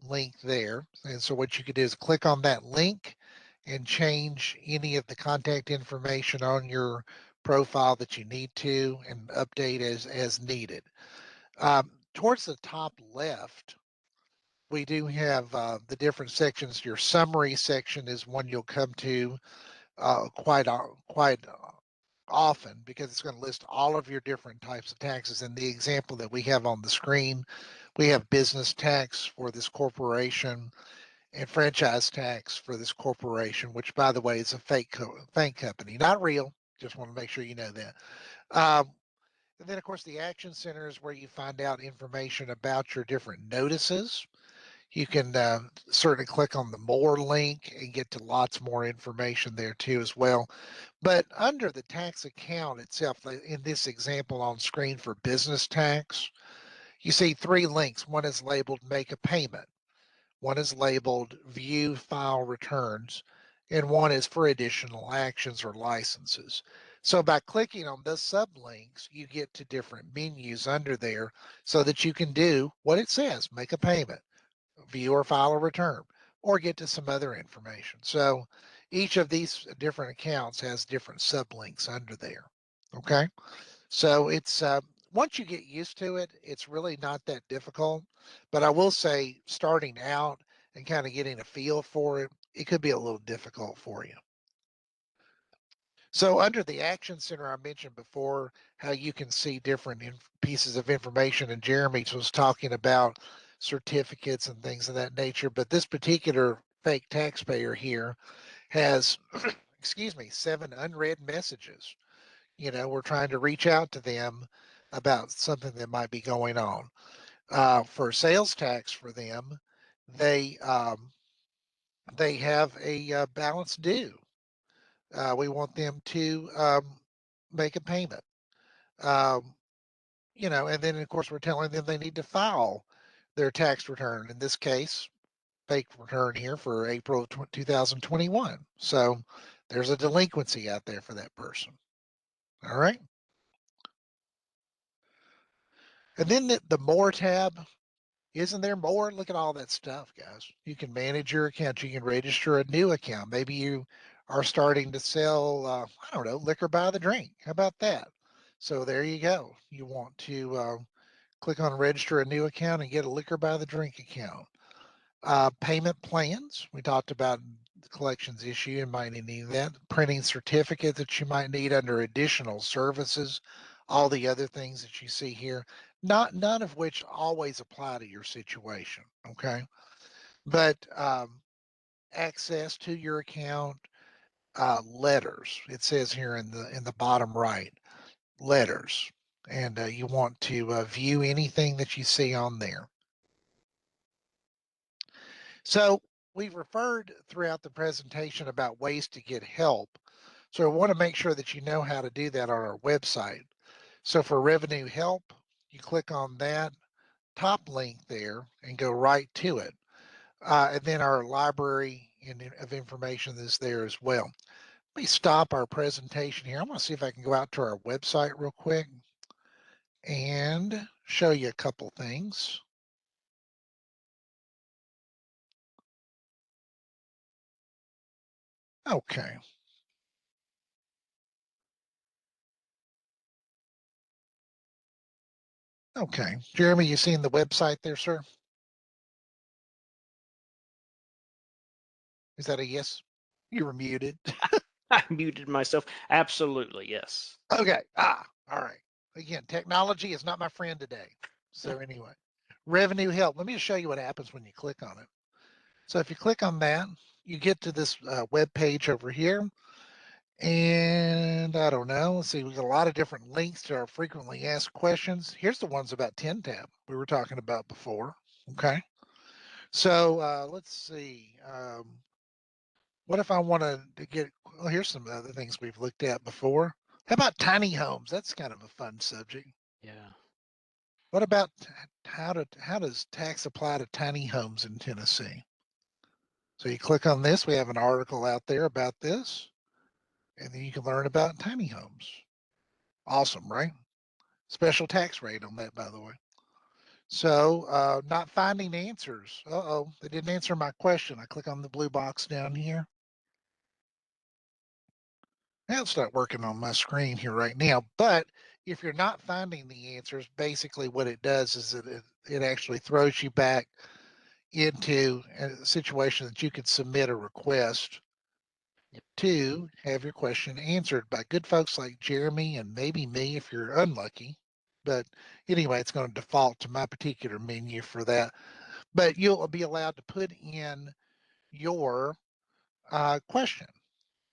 link there. And so what you could do is click on that link and change any of the contact information on your profile that you need to and update as needed. Towards the top left, we do have the different sections. Your summary section is one you'll come to quite often because it's going to list all of your different types of taxes. In the example that we have on the screen, we have business tax for this corporation and franchise tax for this corporation, which by the way is a fake company, not real. Just want to make sure you know that. And then of course the Action Center is where you find out information about your different notices. You can certainly click on the more link and get to lots more information there too as well. But under the tax account itself, in this example on screen for business tax, you see 3 links. One is labeled make a payment. One is labeled view file returns, and one is for additional actions or licenses. So by clicking on those sublinks, you get to different menus under there so that you can do what it says, make a payment, view or file a return, or get to some other information. So each of these different accounts has different sublinks under there. Okay. So it's once you get used to it, it's really not that difficult. But I will say, starting out and kind of getting a feel for it, it could be a little difficult for you. So under the Action Center, I mentioned before how you can see different pieces of information, and Jeremy was talking about certificates and things of that nature. But this particular fake taxpayer here has, excuse me, 7 unread messages. You know, we're trying to reach out to them about something that might be going on. For sales tax for them, they have a balance due. We want them to make a payment. You know, and then of course we're telling them they need to file their tax return. In this case, fake return here for April 2021. So there's a delinquency out there for that person. All right. And then the more tab, isn't there more? Look at all that stuff, guys. You can manage your account. You can register a new account. Maybe you are starting to sell, I don't know, liquor by the drink. How about that? So there you go. You want to click on register a new account and get a liquor by the drink account. Payment plans. We talked about the collections issue. You might need that. Printing certificate that you might need under additional services. All the other things that you see here, none of which always apply to your situation. Okay, but access to your account, letters. It says here in the bottom right, letters, and you want to view anything that you see on there. So we've referred throughout the presentation about ways to get help. So I want to make sure that you know how to do that on our website. So for revenue help, you click on that top link there and go right to it. And then our library of information is there as well. Let me stop our presentation here. I'm going to see if I can go out to our website real quick and show you a couple things. Okay. Okay. Jeremy, you seen the website there, sir? Is that a yes? You were muted. I muted myself. Absolutely, yes. Okay. All right. Again, technology is not my friend today. So anyway, revenue help. Let me just show you what happens when you click on it. So if you click on that, you get to this web page over here. And I don't know. Let's see. We got a lot of different links to our frequently asked questions. Here's the ones about TinTab we were talking about before. Okay. So let's see. What if I wanted to get, well, here's some other things we've looked at before. How about tiny homes? That's kind of a fun subject. Yeah. What about how does tax apply to tiny homes in Tennessee? So you click on this, we have an article out there about this, and then you can learn about tiny homes. Awesome, right? Special tax rate on that, by the way. So not finding answers. Uh-oh, they didn't answer my question. I click on the blue box down here. Now it's not working on my screen here right now, but if you're not finding the answers, basically what it does is it actually throws you back into a situation that you could submit a request Yep. to have your question answered by good folks like Jeremy and maybe me if you're unlucky. But anyway, it's going to default to my particular menu for that. But you'll be allowed to put in your question.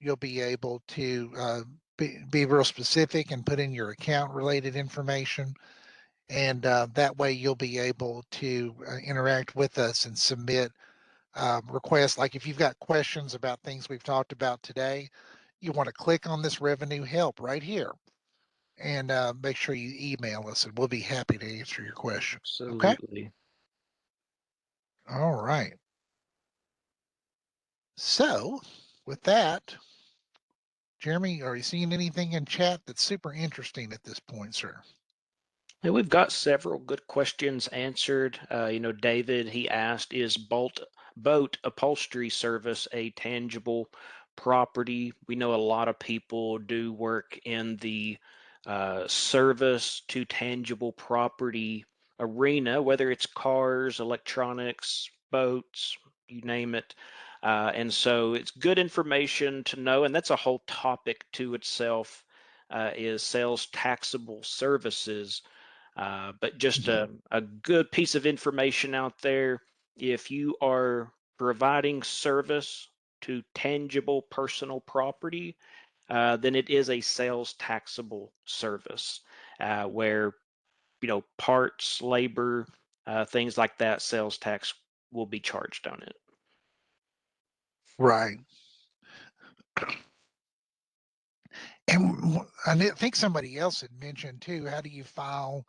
You'll be able to be real specific and put in your account related information. And that way you'll be able to interact with us and submit requests. Like if you've got questions about things we've talked about today, you want to click on this revenue help right here and make sure you email us and we'll be happy to answer your questions. Okay. Absolutely. All right. So with that, Jeremy, are you seeing anything in chat that's super interesting at this point, sir? And we've got several good questions answered. David, he asked, is boat upholstery service a tangible property? We know a lot of people do work in the service to tangible property arena, whether it's cars, electronics, boats, you name it. And so it's good information to know, and that's a whole topic to itself, is sales taxable services. But just a good piece of information out there. If you are providing service to tangible personal property, then it is a sales taxable service where, parts, labor, things like that, sales tax will be charged on it. Right. And I think somebody else had mentioned too, how do you file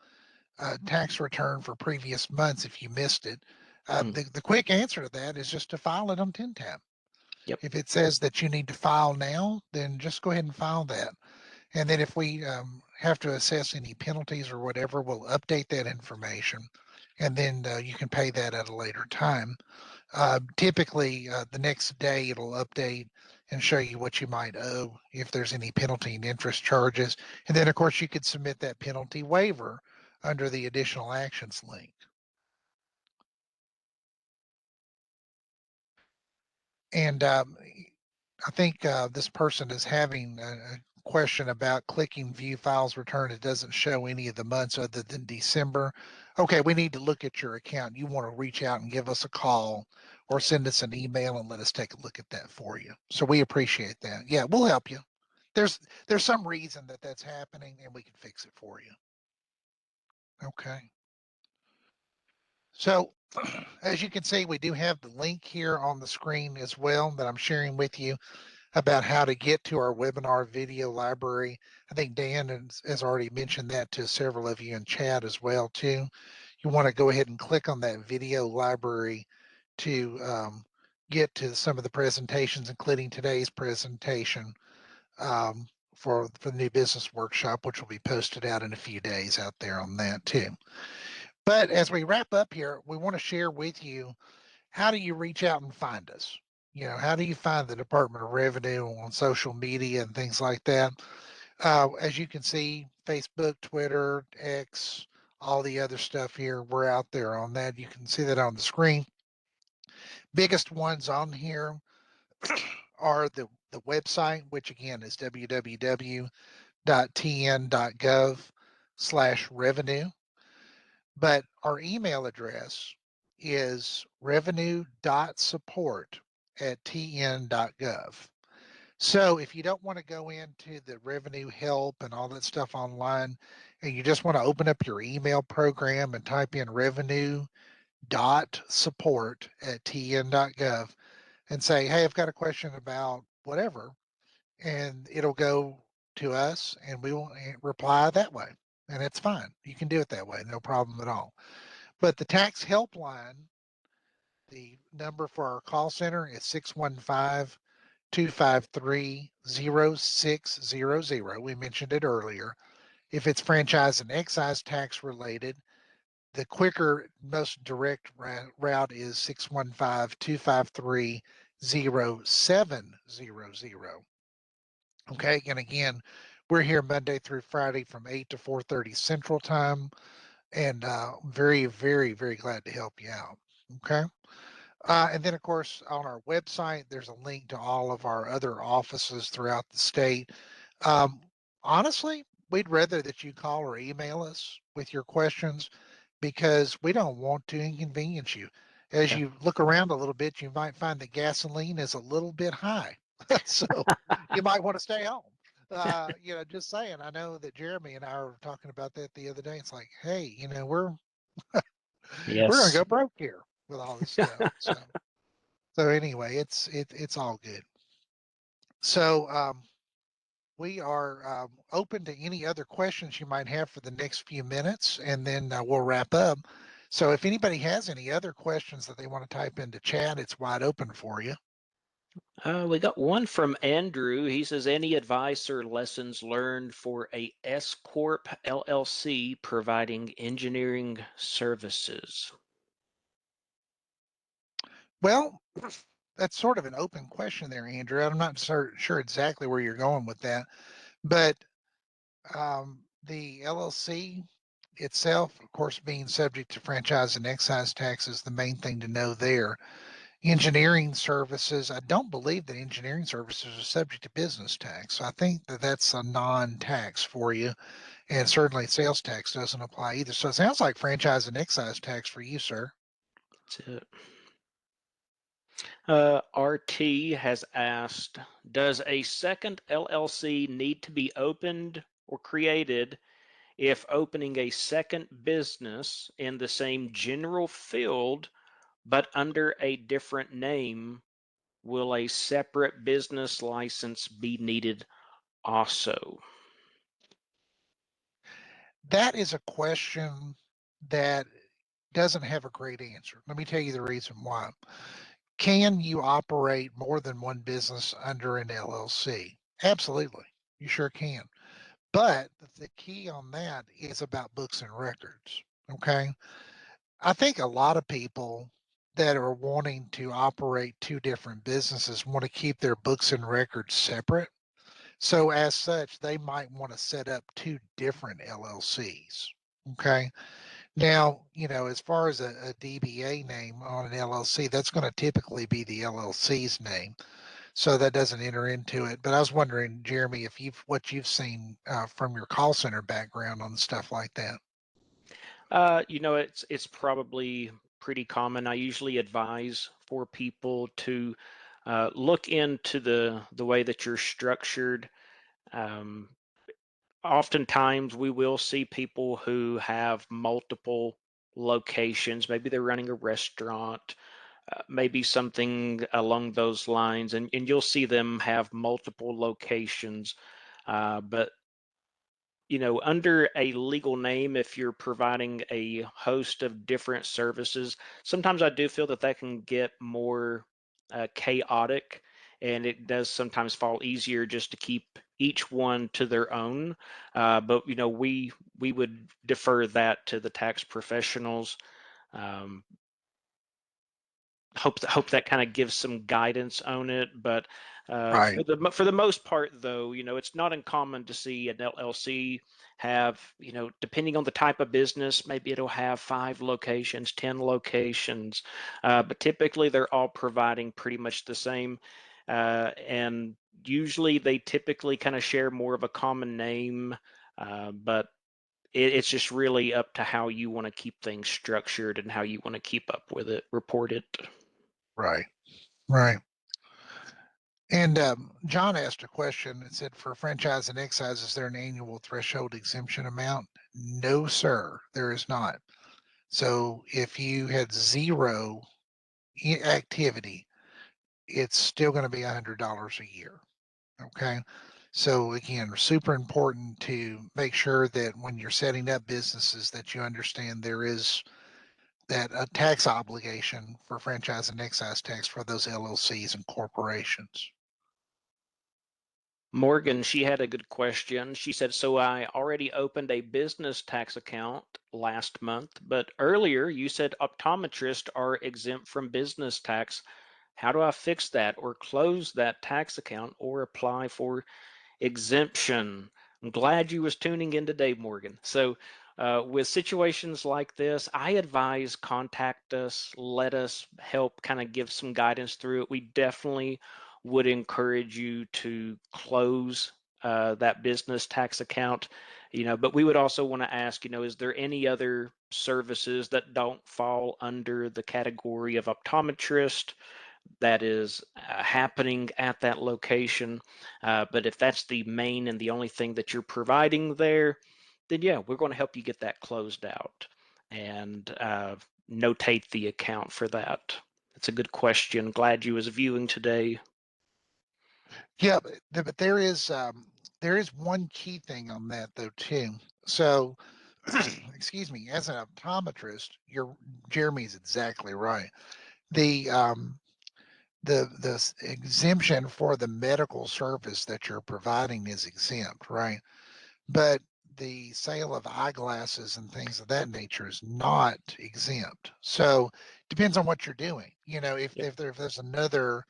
a tax return for previous months if you missed it? The quick answer to that is just to file it on TinTab. Yep. If it says that you need to file now, then just go ahead and file that. And then if we have to assess any penalties or whatever, we'll update that information. And then you can pay that at a later time. Typically, the next day it'll update and show you what you might owe if there's any penalty and interest charges. And then, of course, you could submit that penalty waiver under the additional actions link. And I think this person is having a question about clicking view files return. It doesn't show any of the months other than December. Okay, we need to look at your account. You want to reach out and give us a call or send us an email and let us take a look at that for you. So we appreciate that. Yeah, we'll help you. There's some reason that that's happening and we can fix it for you. Okay. So as you can see, we do have the link here on the screen as well that I'm sharing with you about how to get to our webinar video library. I think Dan has already mentioned that to several of you in chat as well too. You want to go ahead and click on that video library to get to some of the presentations, including today's presentation. for the new business workshop, which will be posted out in a few days out there on that too. But as we wrap up here, we want to share with you, how do you reach out and find us? You know, how do you find the Department of Revenue on social media and things like that? As you can see, Facebook, Twitter, X, all the other stuff here, we're out there on that. You can see that on the screen. Biggest ones on here are the website, which again is www.tn.gov/revenue. But our email address is revenue.support@tn.gov. So if you don't want to go into the revenue help and all that stuff online, and you just want to open up your email program and type in revenue.support@tn.gov and say, hey, I've got a question about whatever, and it'll go to us and we will reply that way. And it's fine. You can do it that way, no problem at all. But the tax helpline, the number for our call center is 615-253-0600. We mentioned it earlier. If it's franchise and excise tax related, the quicker, most direct route is 615-253-0700. Okay, and again, we're here Monday through Friday from 8 to 4:30 Central Time, and very, very, very glad to help you out. Okay. And then, of course, on our website, there's a link to all of our other offices throughout the state. Honestly, we'd rather that you call or email us with your questions, because we don't want to inconvenience you. As Yeah. you look around a little bit, you might find that gasoline is a little bit high. So you might want to stay home. You know, just saying. I know that Jeremy and I were talking about that the other day. It's like, hey, you know, we're gonna Yes. go broke here with all this stuff. So anyway, it's all good. So we are open to any other questions you might have for the next few minutes, and then we'll wrap up. So if anybody has any other questions that they want to type into chat, it's wide open for you. We got one from Andrew. He says, any advice or lessons learned for a S Corp LLC providing engineering services? Well, that's sort of an open question there, Andrew. I'm not sure exactly where you're going with that, but the LLC itself, of course, being subject to franchise and excise tax is the main thing to know there. Engineering services, I don't believe that engineering services are subject to business tax. So I think that that's a non-tax for you. And certainly sales tax doesn't apply either. So it sounds like franchise and excise tax for you, sir. That's it. RT has asked, does a second LLC need to be opened or created if opening a second business in the same general field but under a different name? Will a separate business license be needed also? That is a question that doesn't have a great answer. Let me tell you the reason why. Can you operate more than one business under an LLC? Absolutely. You sure can. But the key on that is about books and records. Okay. I think a lot of people that are wanting to operate two different businesses want to keep their books and records separate. So as such, they might want to set up two different LLCs. Okay. Now, you know, as far as a DBA name on an LLC, that's going to typically be the LLC's name. So that doesn't enter into it. But I was wondering, Jeremy, if what you've seen from your call center background on stuff like that. It's probably pretty common. I usually advise for people to look into the way that you're structured. Um, Oftentimes, we will see people who have multiple locations. Maybe they're running a restaurant, maybe something along those lines, and you'll see them have multiple locations. But under a legal name, if you're providing a host of different services, sometimes I do feel that that can get more chaotic, and it does sometimes fall easier just to keep each one to their own. But we would defer that to the tax professionals. Um, hope that kind of gives some guidance on it. But Right. for the most part, though, it's not uncommon to see an LLC have, depending on the type of business, maybe it'll have 5 locations, 10 locations, but typically they're all providing pretty much the same. And usually they typically kind of share more of a common name, but it's just really up to how you want to keep things structured and how you want to keep up with it, report it. Right. Right. And John asked a question. It said, for franchise and excise, is there an annual threshold exemption amount? No, sir, there is not. So if you had 0 activity, it's still going to be $100 a year. Okay. So again, super important to make sure that when you're setting up businesses that you understand there is that a tax obligation for franchise and excise tax for those LLCs and corporations. Morgan, she had a good question. She said, so I already opened a business tax account last month, but earlier you said optometrists are exempt from business tax. How do I fix that or close that tax account or apply for exemption? I'm glad you was tuning in today, Morgan. So with situations like this, I advise contact us, let us help kind of give some guidance through it. We definitely would encourage you to close that business tax account, but we would also want to ask, is there any other services that don't fall under the category of optometrist that is happening at that location? But if that's the main and the only thing that you're providing there, then yeah, we're going to help you get that closed out and notate the account for that. That's a good question. Glad you was viewing today. Yeah, but there is one key thing on that though too. So, excuse me, as an optometrist, Jeremy's exactly right. The exemption for the medical service that you're providing is exempt, right? But the sale of eyeglasses and things of that nature is not exempt. So depends on what you're doing. If Yep. if there's another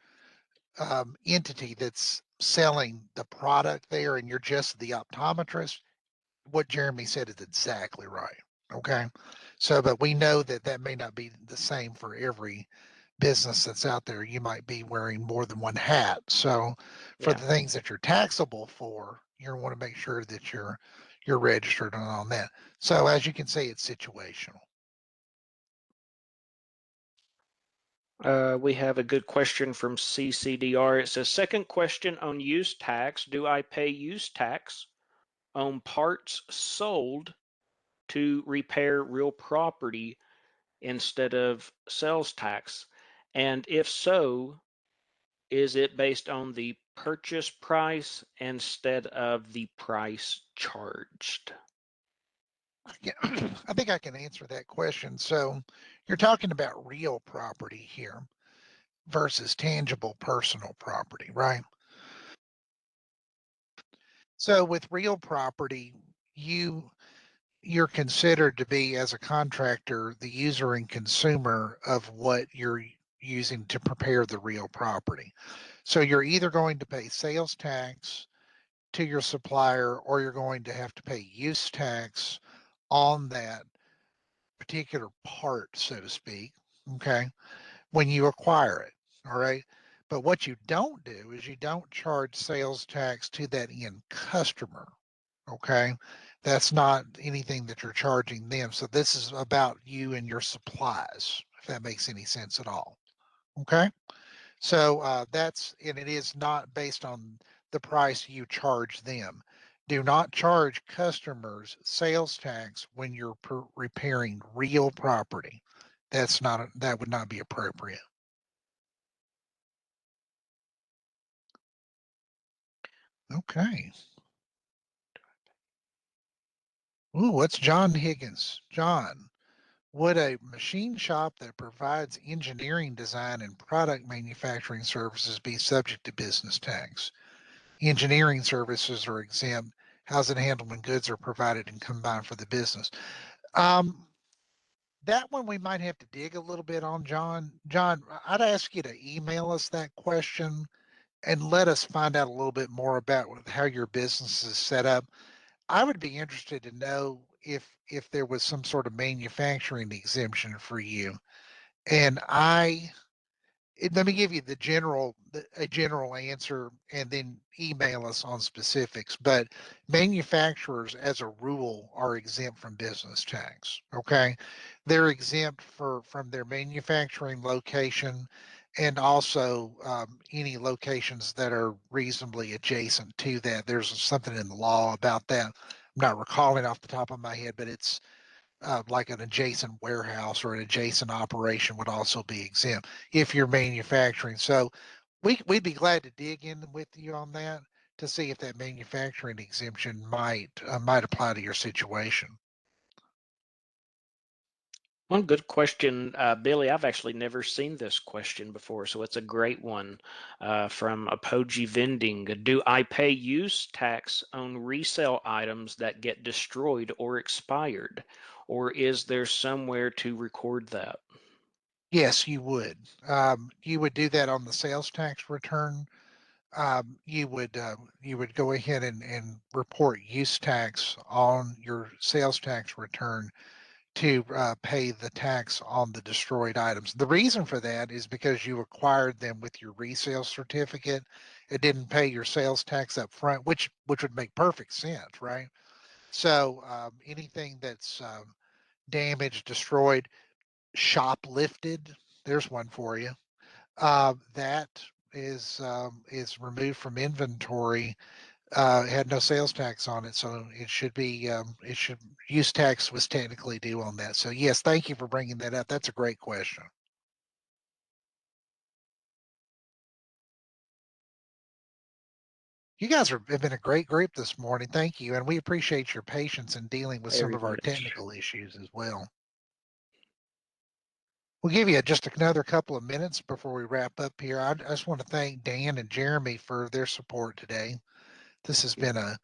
entity that's selling the product there and you're just the optometrist, what Jeremy said is exactly right. Okay. So, but we know that may not be the same for every business that's out there. You might be wearing more than one hat. So for Yeah. the things that you're taxable for, you want to make sure that you're registered on that. So as you can see, it's situational. We have a good question from CCDR. It says, second question on use tax. Do I pay use tax on parts sold to repair real property instead of sales tax? And if so, is it based on the purchase price instead of the price charged? Yeah, I think I can answer that question. So you're talking about real property here versus tangible personal property, right? So with real property, you're considered to be, as a contractor, the user and consumer of what you're using to prepare the real property. So you're either going to pay sales tax to your supplier or you're going to have to pay use tax on that particular part, so to speak, okay, when you acquire it. All right. But what you don't do is you don't charge sales tax to that end customer. Okay. That's not anything that you're charging them. So this is about you and your supplies, if that makes any sense at all. Okay. So and it is not based on the price you charge them. Do not charge customers sales tax when you're repairing real property. That would not be appropriate. Okay. Ooh, what's John Higgins? John, would a machine shop that provides engineering design and product manufacturing services be subject to business tax? engineering services are exempt. How's it handled when goods are provided and combined for the business? That one we might have to dig a little bit on, John. John, I'd ask you to email us that question and let us find out a little bit more about how your business is set up. I would be interested to know if there was some sort of manufacturing exemption for you. And let me give you a general answer and then email us on specifics. But manufacturers as a rule are exempt from business tax. Okay. They're exempt from their manufacturing location and also any locations that are reasonably adjacent to that. There's something in the law about that. I'm not recalling off the top of my head, but it's like an adjacent warehouse or an adjacent operation would also be exempt if you're manufacturing. So we'd be glad to dig in with you on that to see if that manufacturing exemption might apply to your situation. One good question, Billy. I've actually never seen this question before, so it's a great one from Apogee Vending. Do I pay use tax on resale items that get destroyed or expired, or is there somewhere to record that? Yes, you would. You would do that on the sales tax return. You would go ahead and report use tax on your sales tax return to pay the tax on the destroyed items. The reason for that is because you acquired them with your resale certificate. It didn't pay your sales tax up front, which would make perfect sense, right? So anything that's damaged, destroyed, shoplifted, there's one for you. That is removed from inventory. Had no sales tax on it, so it should be use tax was technically due on that. So yes, thank you for bringing that up. That's a great question. You guys have been a great group this morning. Thank you, and we appreciate your patience in dealing with some Very of our much. technical issues as well. We'll give you just another couple of minutes before we wrap up here. I just want to thank Dan and Jeremy for their support today. This has been a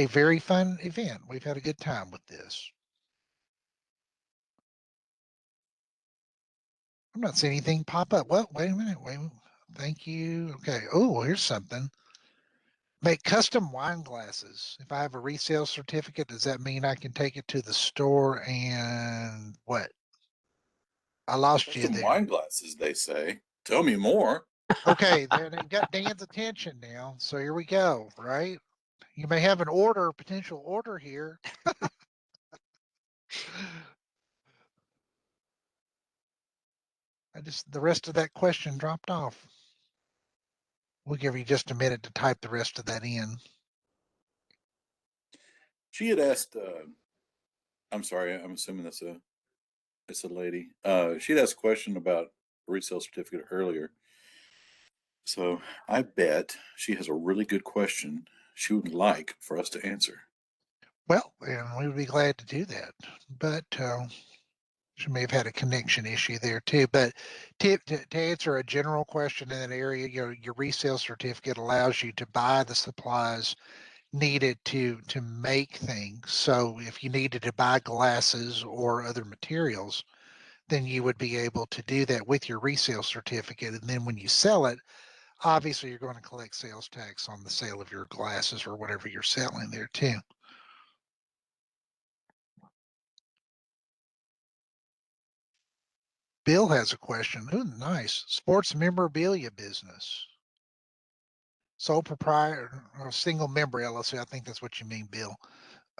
very fun event. We've had a good time with this. I'm not seeing anything pop up. Well, wait a minute. Wait. Thank you. Okay. Oh, here's something. Make custom wine glasses. If I have a resale certificate, does that mean I can take it to the store and what? I lost you Some there. wine glasses, they say. Tell me more. Okay, there they got Dan's attention now. So here we go, right? You may have an potential order here. The rest of that question dropped off. We'll give you just a minute to type the rest of that in. She had asked, I'm sorry, I'm assuming it's a lady. She'd asked a question about a resale certificate earlier. So I bet she has a really good question she would like for us to answer. Well, and we would be glad to do that. But she may have had a connection issue there too. But to answer a general question in that area, your resale certificate allows you to buy the supplies needed to make things. So if you needed to buy glasses or other materials, then you would be able to do that with your resale certificate. And then when you sell it, obviously you're going to collect sales tax on the sale of your glasses or whatever you're selling there too. Bill has a question. Ooh, nice. Sports memorabilia business. Sole proprietor or single member LLC. I think that's what you mean, Bill.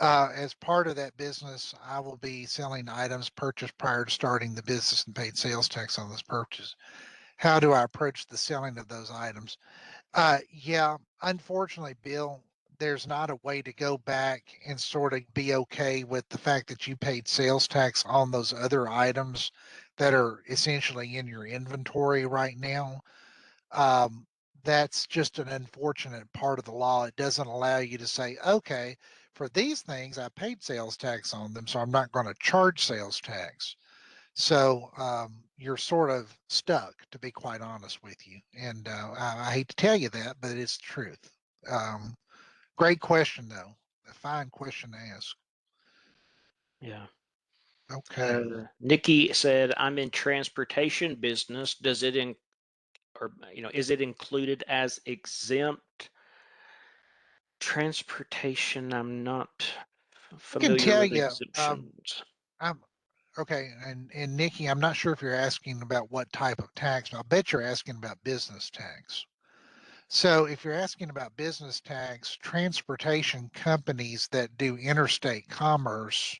As part of that business, I will be selling items purchased prior to starting the business and paid sales tax on this purchase. How do I approach the selling of those items? Yeah, unfortunately, Bill, there's not a way to go back and sort of be okay with the fact that you paid sales tax on those other items that are essentially in your inventory right now. Um, that's just an unfortunate part of the law. It doesn't allow you to say, okay, for these things, I paid sales tax on them, so I'm not going to charge sales tax. So you're sort of stuck, to be quite honest with you. And I hate to tell you that, but it's the truth. Great question, though. A fine question to ask. Yeah. Okay. Nikki said, I'm in transportation business. Does it is it included as exempt? Transportation, I'm not I can familiar tell with you, exemptions. I'm okay. And Nikki, I'm not sure if you're asking about what type of tax, but I bet you're asking about business tax. So if you're asking about business tax, transportation companies that do interstate commerce,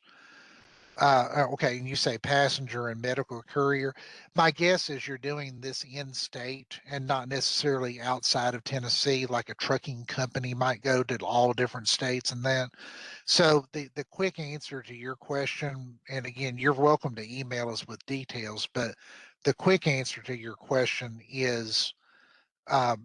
okay, and you say passenger and medical courier. My guess is you're doing this in state and not necessarily outside of Tennessee, like a trucking company might go to all different states and that. So the quick answer to your question, and again, you're welcome to email us with details, but the quick answer to your question is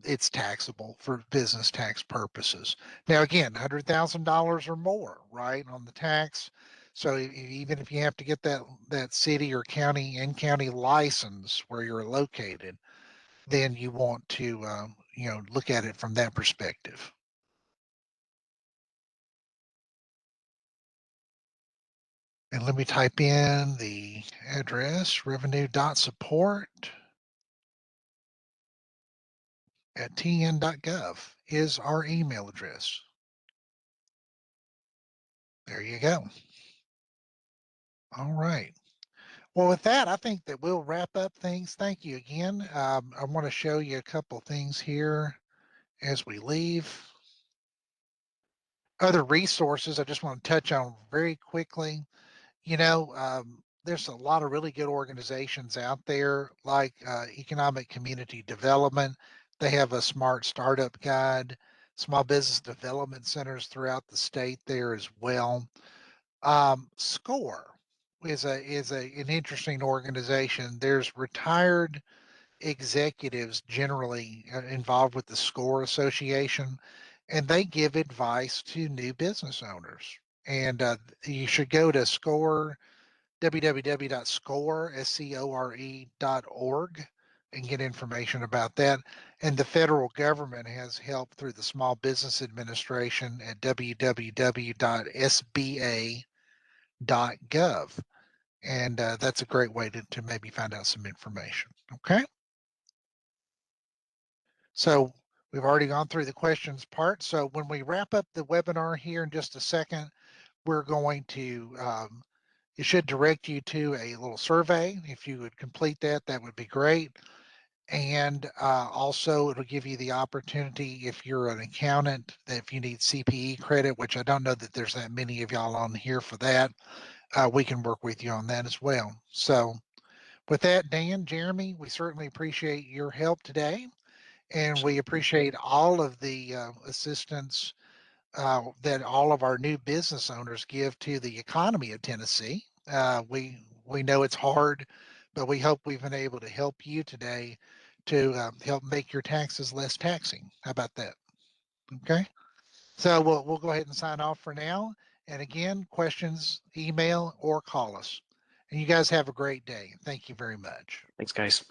it's taxable for business tax purposes. Now, again, $100,000 or more, right, on the tax. So even if you have to get that city or county and county license where you're located, then you want to look at it from that perspective. And let me type in the address, revenue.support at tn.gov is our email address. There you go. All right. Well, with that, I think that we'll wrap up things. Thank you again. I want to show you a couple things here as we leave. Other resources I just want to touch on very quickly. There's a lot of really good organizations out there like Economic Community Development. They have a smart startup guide, small business development centers throughout the state there as well. SCORE is an interesting organization. There's retired executives generally involved with the SCORE Association, and they give advice to new business owners. And you should go to SCORE, www.score.org, and get information about that. And the federal government has help through the Small Business Administration at www.sba.gov. And that's a great way to maybe find out some information. Okay. So we've already gone through the questions part. So when we wrap up the webinar here in just a second, we're going to, it should direct you to a little survey. If you would complete that, that would be great. And also it'll give you the opportunity, if you're an accountant, that if you need CPE credit, which I don't know that there's that many of y'all on here for that, we can work with you on that as well. So with that, Dan, Jeremy, we certainly appreciate your help today. And we appreciate all of the assistance that all of our new business owners give to the economy of Tennessee. We know it's hard, but we hope we've been able to help you today to help make your taxes less taxing. How about that? Okay. So we'll go ahead and sign off for now. And again, questions, email or call us. And you guys have a great day. Thank you very much. Thanks, guys.